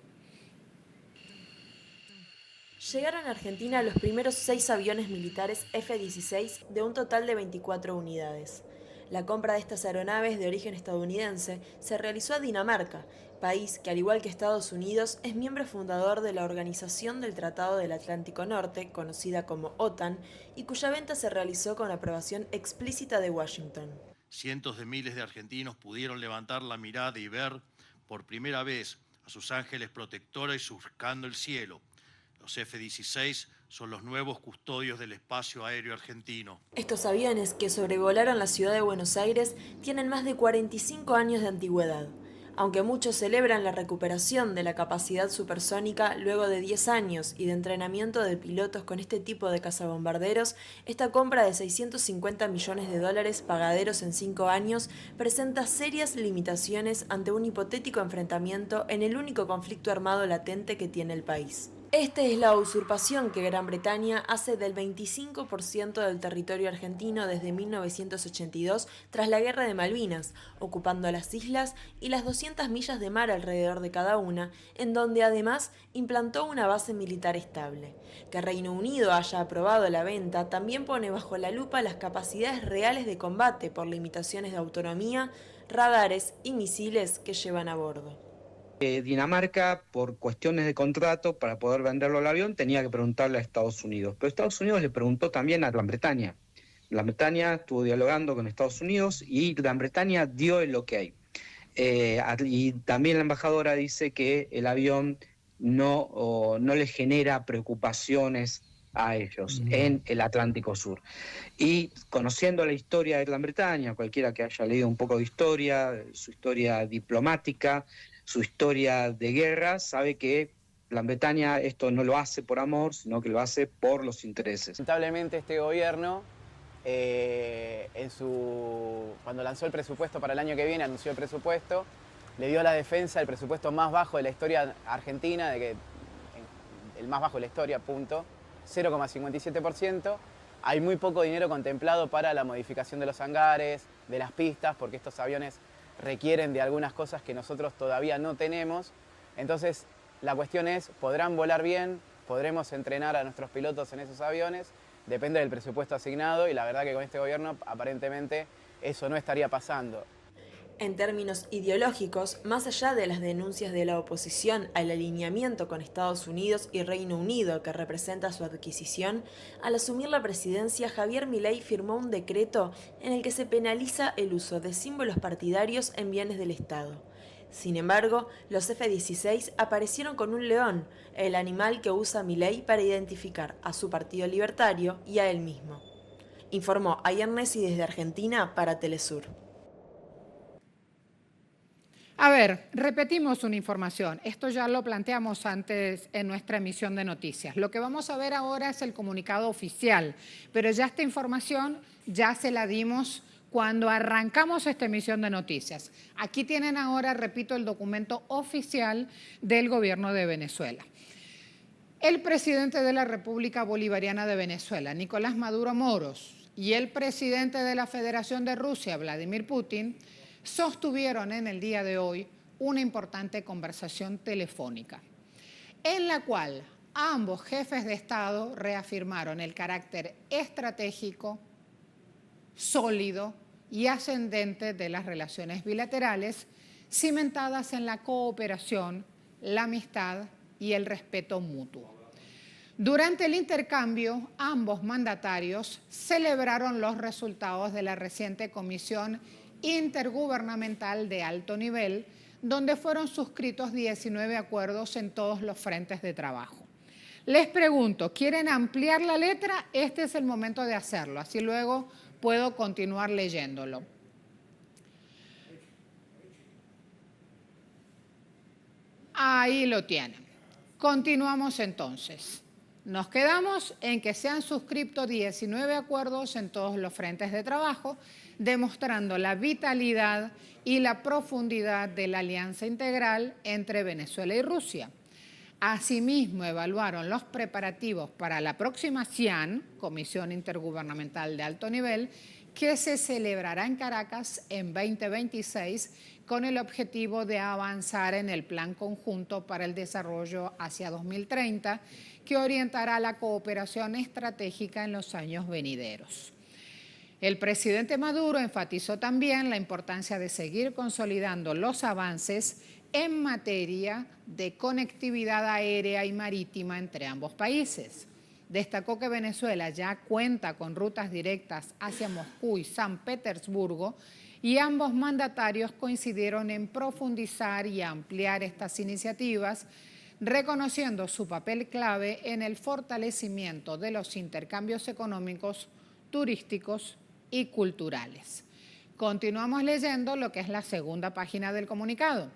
Llegaron a Argentina los primeros 6 aviones militares F-16 de un total de 24 unidades. La compra de estas aeronaves de origen estadounidense se realizó a Dinamarca, país que, al igual que Estados Unidos, es miembro fundador de la Organización del Tratado del Atlántico Norte, conocida como OTAN, y cuya venta se realizó con aprobación explícita de Washington. Cientos de miles de argentinos pudieron levantar la mirada y ver por primera vez a sus ángeles protectores surcando el cielo. Los F-16 son los nuevos custodios del espacio aéreo argentino. Estos aviones, que sobrevolaron la ciudad de Buenos Aires, tienen más de 45 años de antigüedad. Aunque muchos celebran la recuperación de la capacidad supersónica luego de 10 años y de entrenamiento de pilotos con este tipo de cazabombarderos, esta compra de $650 millones pagaderos en 5 años presenta serias limitaciones ante un hipotético enfrentamiento en el único conflicto armado latente que tiene el país. Esta es la usurpación que Gran Bretaña hace del 25% del territorio argentino desde 1982 tras la Guerra de Malvinas, ocupando las islas y las 200 millas de mar alrededor de cada una, en donde además implantó una base militar estable. Que Reino Unido haya aprobado la venta también pone bajo la lupa las capacidades reales de combate por limitaciones de autonomía, radares y misiles que llevan a bordo. Dinamarca, por cuestiones de contrato, para poder venderlo al avión, tenía que preguntarle a Estados Unidos. Pero Estados Unidos le preguntó también a Gran Bretaña. Gran Bretaña estuvo dialogando con Estados Unidos y Gran Bretaña dio el ok. Y también la embajadora dice que el avión no le genera preocupaciones a ellos en el Atlántico Sur. Y conociendo la historia de Gran Bretaña, cualquiera que haya leído un poco de historia, su historia diplomática, su historia de guerra, sabe que Gran Bretaña esto no lo hace por amor, sino que lo hace por los intereses. Lamentablemente este gobierno, cuando lanzó el presupuesto para el año que viene, anunció el presupuesto, le dio a la defensa el presupuesto más bajo de la historia argentina, el más bajo de la historia, punto, 0,57%. Hay muy poco dinero contemplado para la modificación de los hangares, de las pistas, porque estos aviones requieren de algunas cosas que nosotros todavía no tenemos. Entonces, la cuestión es, ¿podrán volar bien? ¿Podremos entrenar a nuestros pilotos en esos aviones? Depende del presupuesto asignado y la verdad que con este gobierno aparentemente eso no estaría pasando. En términos ideológicos, más allá de las denuncias de la oposición al alineamiento con Estados Unidos y Reino Unido que representa su adquisición, al asumir la presidencia, Javier Milei firmó un decreto en el que se penaliza el uso de símbolos partidarios en bienes del Estado. Sin embargo, los F-16 aparecieron con un león, el animal que usa Milei para identificar a su partido libertario y a él mismo. Informó Ayer Nessi desde Argentina para Telesur. A ver, repetimos una información. Esto ya lo planteamos antes en nuestra emisión de noticias. Lo que vamos a ver ahora es el comunicado oficial, pero ya esta información ya se la dimos cuando arrancamos esta emisión de noticias. Aquí tienen ahora, repito, el documento oficial del gobierno de Venezuela. El presidente de la República Bolivariana de Venezuela, Nicolás Maduro Moros, y el presidente de la Federación de Rusia, Vladimir Putin, sostuvieron en el día de hoy una importante conversación telefónica, en la cual ambos jefes de Estado reafirmaron el carácter estratégico, sólido y ascendente de las relaciones bilaterales, cimentadas en la cooperación, la amistad y el respeto mutuo. Durante el intercambio, ambos mandatarios celebraron los resultados de la reciente Comisión Intergubernamental de Alto Nivel, donde fueron suscritos 19 acuerdos en todos los frentes de trabajo. Les pregunto, ¿quieren ampliar la letra? Este es el momento de hacerlo, así luego puedo continuar leyéndolo. Ahí lo tienen. Continuamos entonces. Nos quedamos en que se han suscrito 19 acuerdos en todos los frentes de trabajo, demostrando la vitalidad y la profundidad de la alianza integral entre Venezuela y Rusia. Asimismo, evaluaron los preparativos para la próxima CIAN, Comisión Intergubernamental de Alto Nivel, que se celebrará en Caracas en 2026 con el objetivo de avanzar en el Plan Conjunto para el Desarrollo hacia 2030, que orientará la cooperación estratégica en los años venideros. El presidente Maduro enfatizó también la importancia de seguir consolidando los avances en materia de conectividad aérea y marítima entre ambos países. Destacó que Venezuela ya cuenta con rutas directas hacia Moscú y San Petersburgo y ambos mandatarios coincidieron en profundizar y ampliar estas iniciativas, reconociendo su papel clave en el fortalecimiento de los intercambios económicos, turísticos y culturales. Continuamos leyendo lo que es la segunda página del comunicado.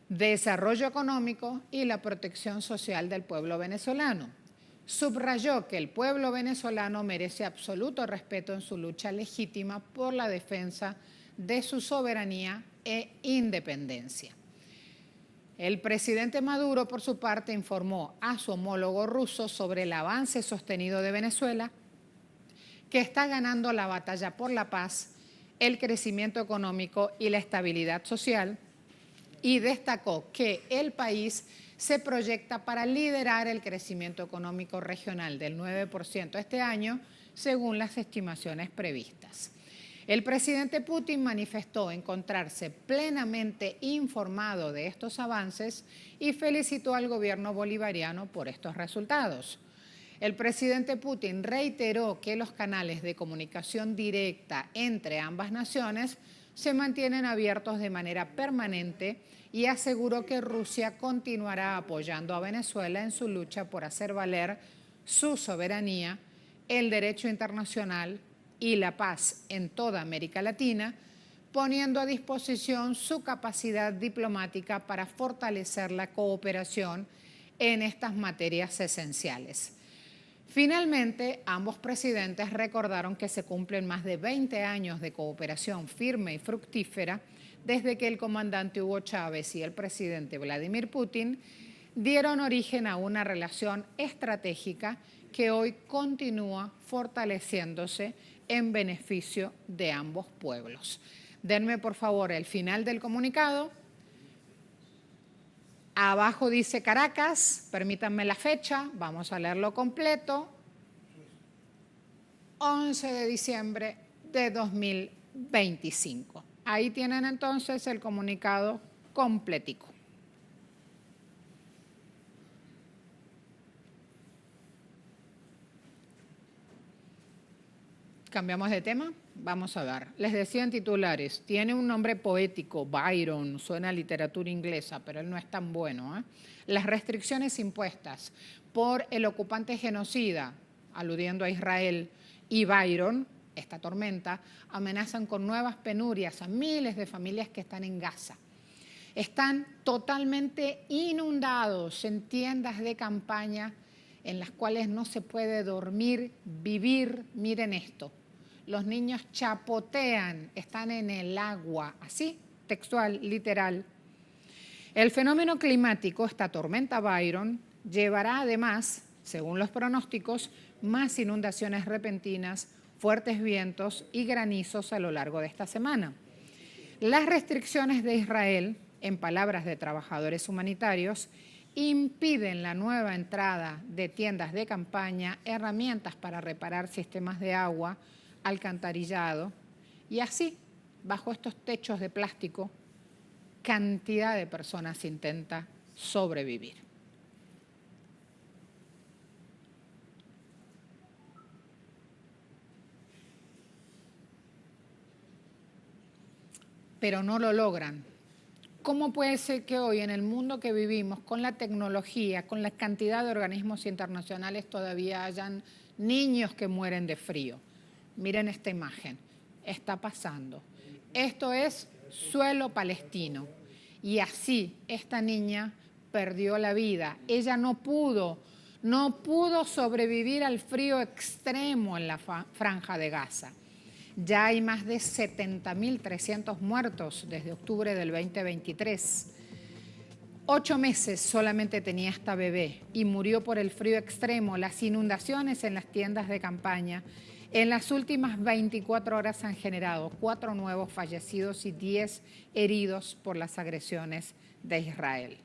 Desarrollo económico y la protección social del pueblo venezolano. Subrayó que el pueblo venezolano merece absoluto respeto en su lucha legítima por la defensa de su soberanía e independencia. El presidente Maduro, por su parte, informó a su homólogo ruso sobre el avance sostenido de Venezuela, que está ganando la batalla por la paz, el crecimiento económico y la estabilidad social, y destacó que el país se proyecta para liderar el crecimiento económico regional del 9% este año, según las estimaciones previstas. El presidente Putin manifestó encontrarse plenamente informado de estos avances y felicitó al gobierno bolivariano por estos resultados. El presidente Putin reiteró que los canales de comunicación directa entre ambas naciones se mantienen abiertos de manera permanente y aseguró que Rusia continuará apoyando a Venezuela en su lucha por hacer valer su soberanía, el derecho internacional y la paz en toda América Latina, poniendo a disposición su capacidad diplomática para fortalecer la cooperación en estas materias esenciales. Finalmente, ambos presidentes recordaron que se cumplen más de 20 años de cooperación firme y fructífera desde que el comandante Hugo Chávez y el presidente Vladimir Putin dieron origen a una relación estratégica que hoy continúa fortaleciéndose en beneficio de ambos pueblos. Denme, por favor, el final del comunicado. Abajo dice Caracas, permítanme la fecha, vamos a leerlo completo. 11 de diciembre de 2025. Ahí tienen entonces el comunicado completico. Cambiamos de tema. Vamos a ver. Les decía en titulares, tiene un nombre poético, Byron, suena a literatura inglesa, pero él no es tan bueno. Las restricciones impuestas por el ocupante genocida, aludiendo a Israel, y Byron, esta tormenta, amenazan con nuevas penurias a miles de familias que están en Gaza. Están totalmente inundados en tiendas de campaña en las cuales no se puede dormir, vivir. Miren esto. Los niños chapotean, están en el agua, así, textual, literal. El fenómeno climático, esta tormenta Byron, llevará además, según los pronósticos, más inundaciones repentinas, fuertes vientos y granizos a lo largo de esta semana. Las restricciones de Israel, en palabras de trabajadores humanitarios, impiden la nueva entrada de tiendas de campaña, herramientas para reparar sistemas de agua, alcantarillado, y así, bajo estos techos de plástico, cantidad de personas intenta sobrevivir. pero no lo logran. ¿Cómo puede ser que hoy, en el mundo que vivimos, con la tecnología, con la cantidad de organismos internacionales, todavía hayan niños que mueren de frío? Miren esta imagen, está pasando. Esto es suelo palestino y así esta niña perdió la vida. Ella no pudo sobrevivir al frío extremo en la franja de Gaza. Ya hay más de 70.300 muertos desde octubre del 2023. 8 meses solamente tenía esta bebé y murió por el frío extremo, las inundaciones en las tiendas de campaña. En las últimas 24 horas han generado 4 nuevos fallecidos y 10 heridos por las agresiones de Israel.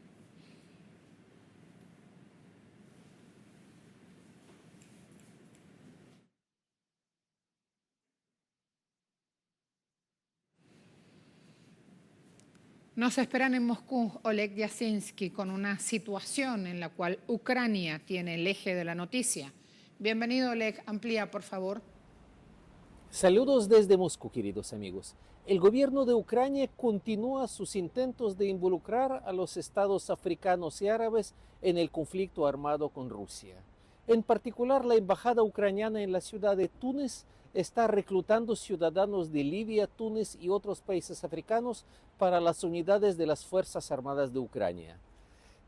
Nos esperan en Moscú Oleg Yasinski con una situación en la cual Ucrania tiene el eje de la noticia. Bienvenido, Oleg. Amplía, por favor. Saludos desde Moscú, queridos amigos. El gobierno de Ucrania continúa sus intentos de involucrar a los estados africanos y árabes en el conflicto armado con Rusia. En particular, la embajada ucraniana en la ciudad de Túnez está reclutando ciudadanos de Libia, Túnez y otros países africanos para las unidades de las Fuerzas Armadas de Ucrania.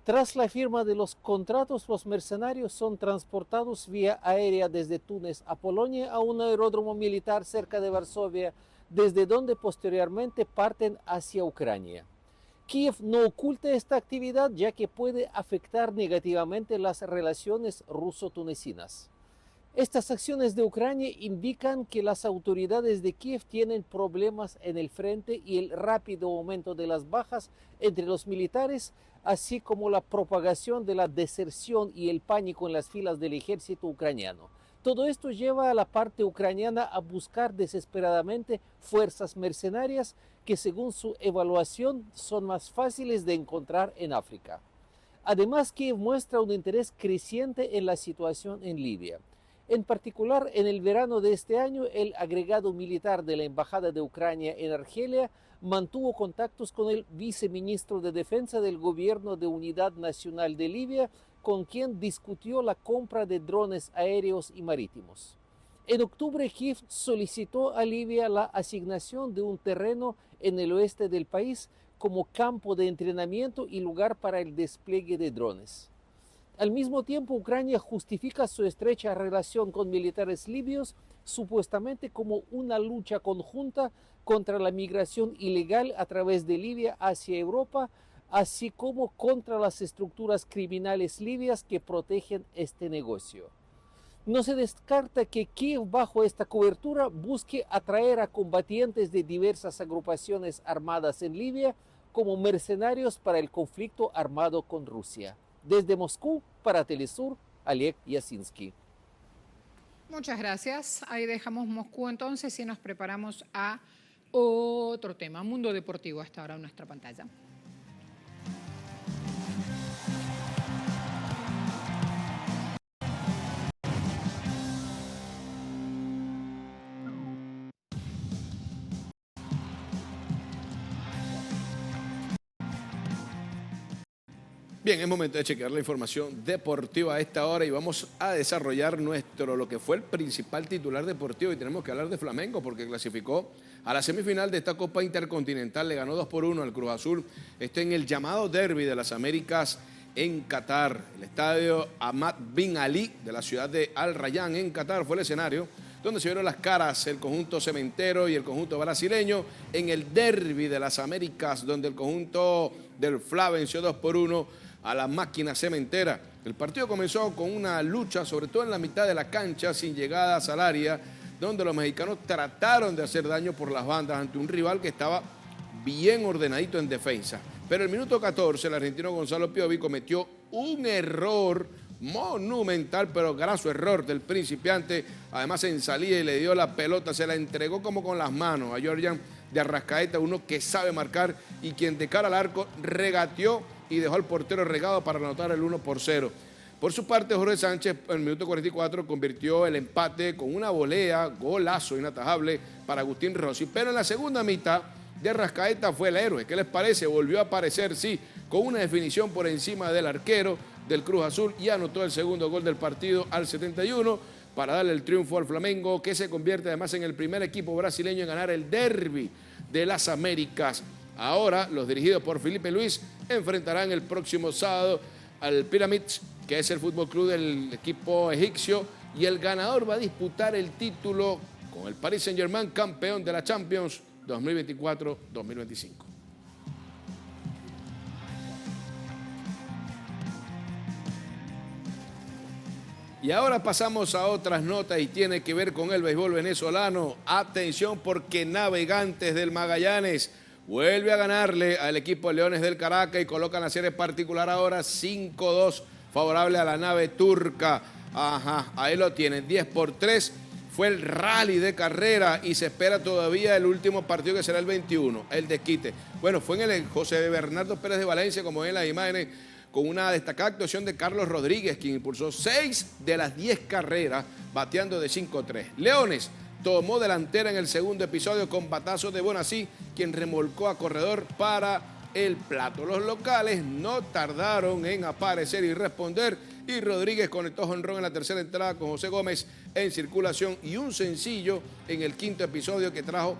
Tras la firma de los contratos, los mercenarios son transportados vía aérea desde Túnez a Polonia a un aeródromo militar cerca de Varsovia, desde donde posteriormente parten hacia Ucrania. Kiev no oculta esta actividad ya que puede afectar negativamente las relaciones ruso-tunecinas. Estas acciones de Ucrania indican que las autoridades de Kiev tienen problemas en el frente y el rápido aumento de las bajas entre los militares, así como la propagación de la deserción y el pánico en las filas del ejército ucraniano. Todo esto lleva a la parte ucraniana a buscar desesperadamente fuerzas mercenarias que, según su evaluación, son más fáciles de encontrar en África. Además, Kiev muestra un interés creciente en la situación en Libia. En particular, en el verano de este año, el agregado militar de la Embajada de Ucrania en Argelia mantuvo contactos con el viceministro de Defensa del Gobierno de Unidad Nacional de Libia, con quien discutió la compra de drones aéreos y marítimos. En octubre, Kiev solicitó a Libia la asignación de un terreno en el oeste del país como campo de entrenamiento y lugar para el despliegue de drones. Al mismo tiempo, Ucrania justifica su estrecha relación con militares libios, supuestamente como una lucha conjunta contra la migración ilegal a través de Libia hacia Europa, así como contra las estructuras criminales libias que protegen este negocio. No se descarta que Kiev, bajo esta cobertura, busque atraer a combatientes de diversas agrupaciones armadas en Libia como mercenarios para el conflicto armado con Rusia. Desde Moscú, para Telesur, Oleg Yasinski. Muchas gracias. Ahí dejamos Moscú entonces y nos preparamos a otro tema, Mundo Deportivo, hasta ahora en nuestra pantalla. Bien, es momento de chequear la información deportiva a esta hora y vamos a desarrollar lo que fue el principal titular deportivo, y tenemos que hablar de Flamengo porque clasificó a la semifinal de esta Copa Intercontinental, le ganó 2-1 al Cruz Azul, en el llamado Derby de las Américas en Qatar. El estadio Ahmad Bin Ali de la ciudad de Al Rayyan en Qatar fue el escenario donde se vieron las caras el conjunto cementero y el conjunto brasileño en el Derby de las Américas, donde el conjunto del Fla venció 2-1 a la máquina cementera. El partido comenzó con una lucha, sobre todo en la mitad de la cancha, sin llegadas al área, donde los mexicanos trataron de hacer daño por las bandas ante un rival que estaba bien ordenadito en defensa. Pero el minuto 14, el argentino Gonzalo Piovi cometió un error monumental, pero graso error del principiante. Además, en salida y le dio la pelota, se la entregó como con las manos a Georgian de Arrascaeta, uno que sabe marcar y quien de cara al arco regateó y dejó al portero regado para anotar el 1-0. Por su parte, Jorge Sánchez en el minuto 44 convirtió el empate con una volea, golazo inatajable para Agustín Rossi. Pero en la segunda mitad, de Arrascaeta fue el héroe. ¿Qué les parece? Volvió a aparecer, sí, con una definición por encima del arquero del Cruz Azul y anotó el segundo gol del partido al 71 para darle el triunfo al Flamengo, que se convierte además en el primer equipo brasileño en ganar el derbi de las Américas. Ahora, los dirigidos por Felipe Luis enfrentarán el próximo sábado al Pyramids, que es el fútbol club del equipo egipcio, y el ganador va a disputar el título con el Paris Saint-Germain, campeón de la Champions 2024-2025. Y ahora pasamos a otras notas y tiene que ver con el béisbol venezolano. Atención, porque Navegantes del Magallanes vuelve a ganarle al equipo de Leones del Caracas y colocan la serie particular ahora 5-2 favorable a la nave turca. Ajá, ahí lo tienen, 10-3. Fue el rally de carrera y se espera todavía el último partido, que será el 21, el desquite. Bueno, fue en el José Bernardo Pérez de Valencia, como ven en las imágenes, con una destacada actuación de Carlos Rodríguez, quien impulsó 6 de las 10 carreras, bateando de 5-3. Leones tomó delantera en el segundo episodio con batazo de Bonací, quien remolcó a corredor para el plato. Los locales no tardaron en aparecer y responder, y Rodríguez conectó jonrón en la tercera entrada con José Gómez en circulación y un sencillo en el quinto episodio que trajo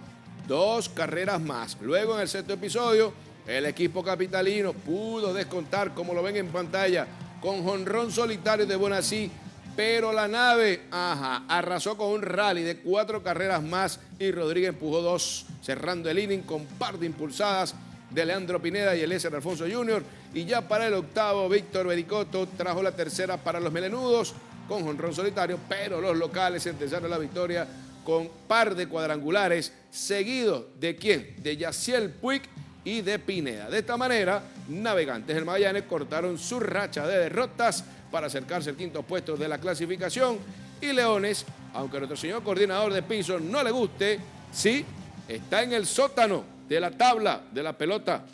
2 carreras más. Luego en el sexto episodio, el equipo capitalino pudo descontar, como lo ven en pantalla, con jonrón solitario de Bonací, pero la nave arrasó con un rally de 4 carreras más y Rodríguez empujó 2, cerrando el inning con par de impulsadas de Leandro Pineda y Eliezer Alfonso Jr. Y ya para el octavo, Víctor Bericoto trajo la tercera para los melenudos con jonrón solitario, pero los locales sentenciaron la victoria con par de cuadrangulares, seguido de ¿quién? De Yaciel Puig y de Pineda. De esta manera, Navegantes del Magallanes cortaron su racha de derrotas para acercarse al quinto puesto de la clasificación, y Leones, aunque a nuestro señor coordinador de piso no le guste, sí está en el sótano de la tabla de la pelota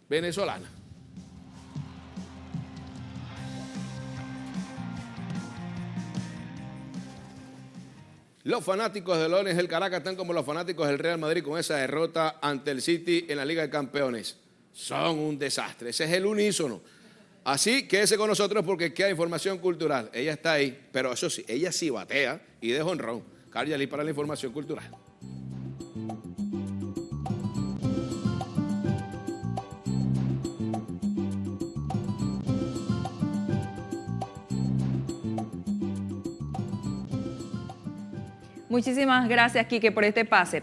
venezolana. Los fanáticos de Leones del Caracas están como los fanáticos del Real Madrid con esa derrota ante el City en la Liga de Campeones. Son un desastre, ese es el unísono. Así, quédese con nosotros porque queda información cultural. Ella está ahí, pero eso sí, ella sí batea y de jonrón. Caryali para la información cultural. Muchísimas gracias, Quique, por este pase.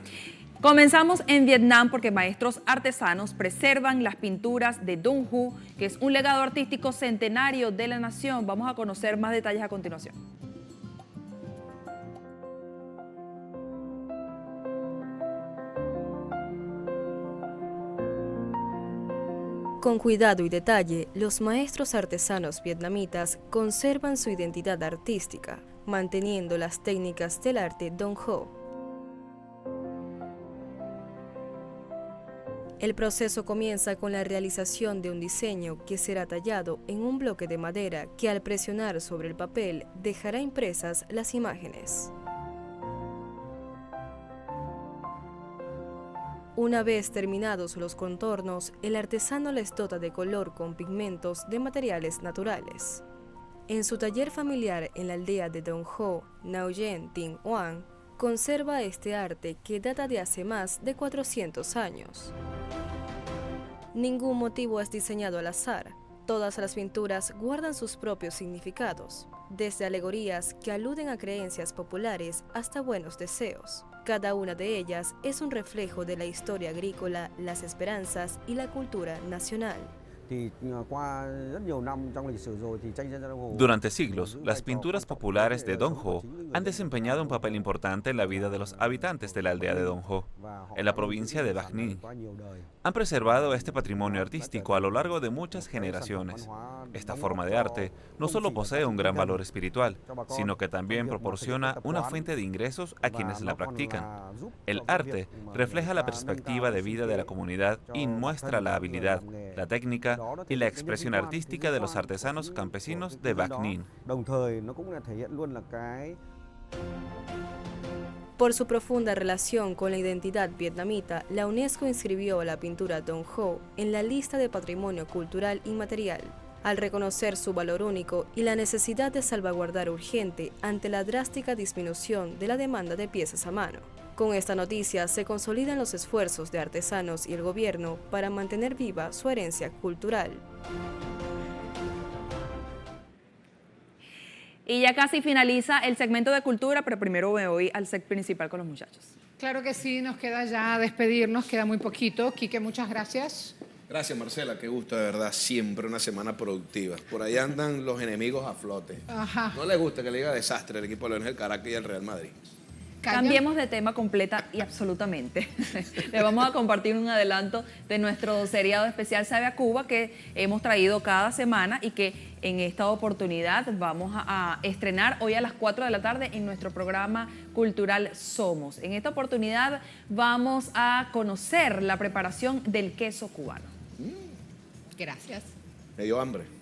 Comenzamos en Vietnam porque maestros artesanos preservan las pinturas de Dong Hu, que es un legado artístico centenario de la nación. Vamos a conocer más detalles a continuación. Con cuidado y detalle, los maestros artesanos vietnamitas conservan su identidad artística, manteniendo las técnicas del arte Dong Ho. El proceso comienza con la realización de un diseño que será tallado en un bloque de madera que al presionar sobre el papel dejará impresas las imágenes. Una vez terminados los contornos, el artesano les dota de color con pigmentos de materiales naturales. En su taller familiar en la aldea de Dong Ho, Nguyen Tinh Oan, conserva este arte que data de hace más de 400 años. Ningún motivo es diseñado al azar. Todas las pinturas guardan sus propios significados, desde alegorías que aluden a creencias populares hasta buenos deseos. Cada una de ellas es un reflejo de la historia agrícola, las esperanzas y la cultura nacional. Durante siglos, las pinturas populares de Dong Ho han desempeñado un papel importante en la vida de los habitantes de la aldea de Dong Ho, en la provincia de Bắc Ninh. Han preservado este patrimonio artístico a lo largo de muchas generaciones. Esta forma de arte no solo posee un gran valor espiritual, sino que también proporciona una fuente de ingresos a quienes la practican. El arte refleja la perspectiva de vida de la comunidad y muestra la habilidad, la técnica y la expresión artística de los artesanos campesinos de Bắc Ninh. Por su profunda relación con la identidad vietnamita, la UNESCO inscribió la pintura Dong Ho en la lista de Patrimonio Cultural Inmaterial, al reconocer su valor único y la necesidad de salvaguardar urgente ante la drástica disminución de la demanda de piezas a mano. Con esta noticia se consolidan los esfuerzos de artesanos y el gobierno para mantener viva su herencia cultural. Y ya casi finaliza el segmento de cultura, pero primero me voy al set principal con los muchachos. Claro que sí, nos queda ya despedirnos, queda muy poquito. Quique, muchas gracias. Gracias, Marcela, qué gusto, de verdad, siempre una semana productiva. Por ahí andan los enemigos a flote. Ajá. No les gusta que le diga desastre al equipo de Leones del Caracas y el Real Madrid. Cambiemos de tema completa y absolutamente. Les vamos a compartir un adelanto de nuestro seriado especial Sabe a Cuba que hemos traído cada semana y que en esta oportunidad vamos a estrenar hoy a las 4 de la tarde en nuestro programa cultural Somos. En esta oportunidad vamos a conocer la preparación del queso cubano. Gracias. Me dio hambre.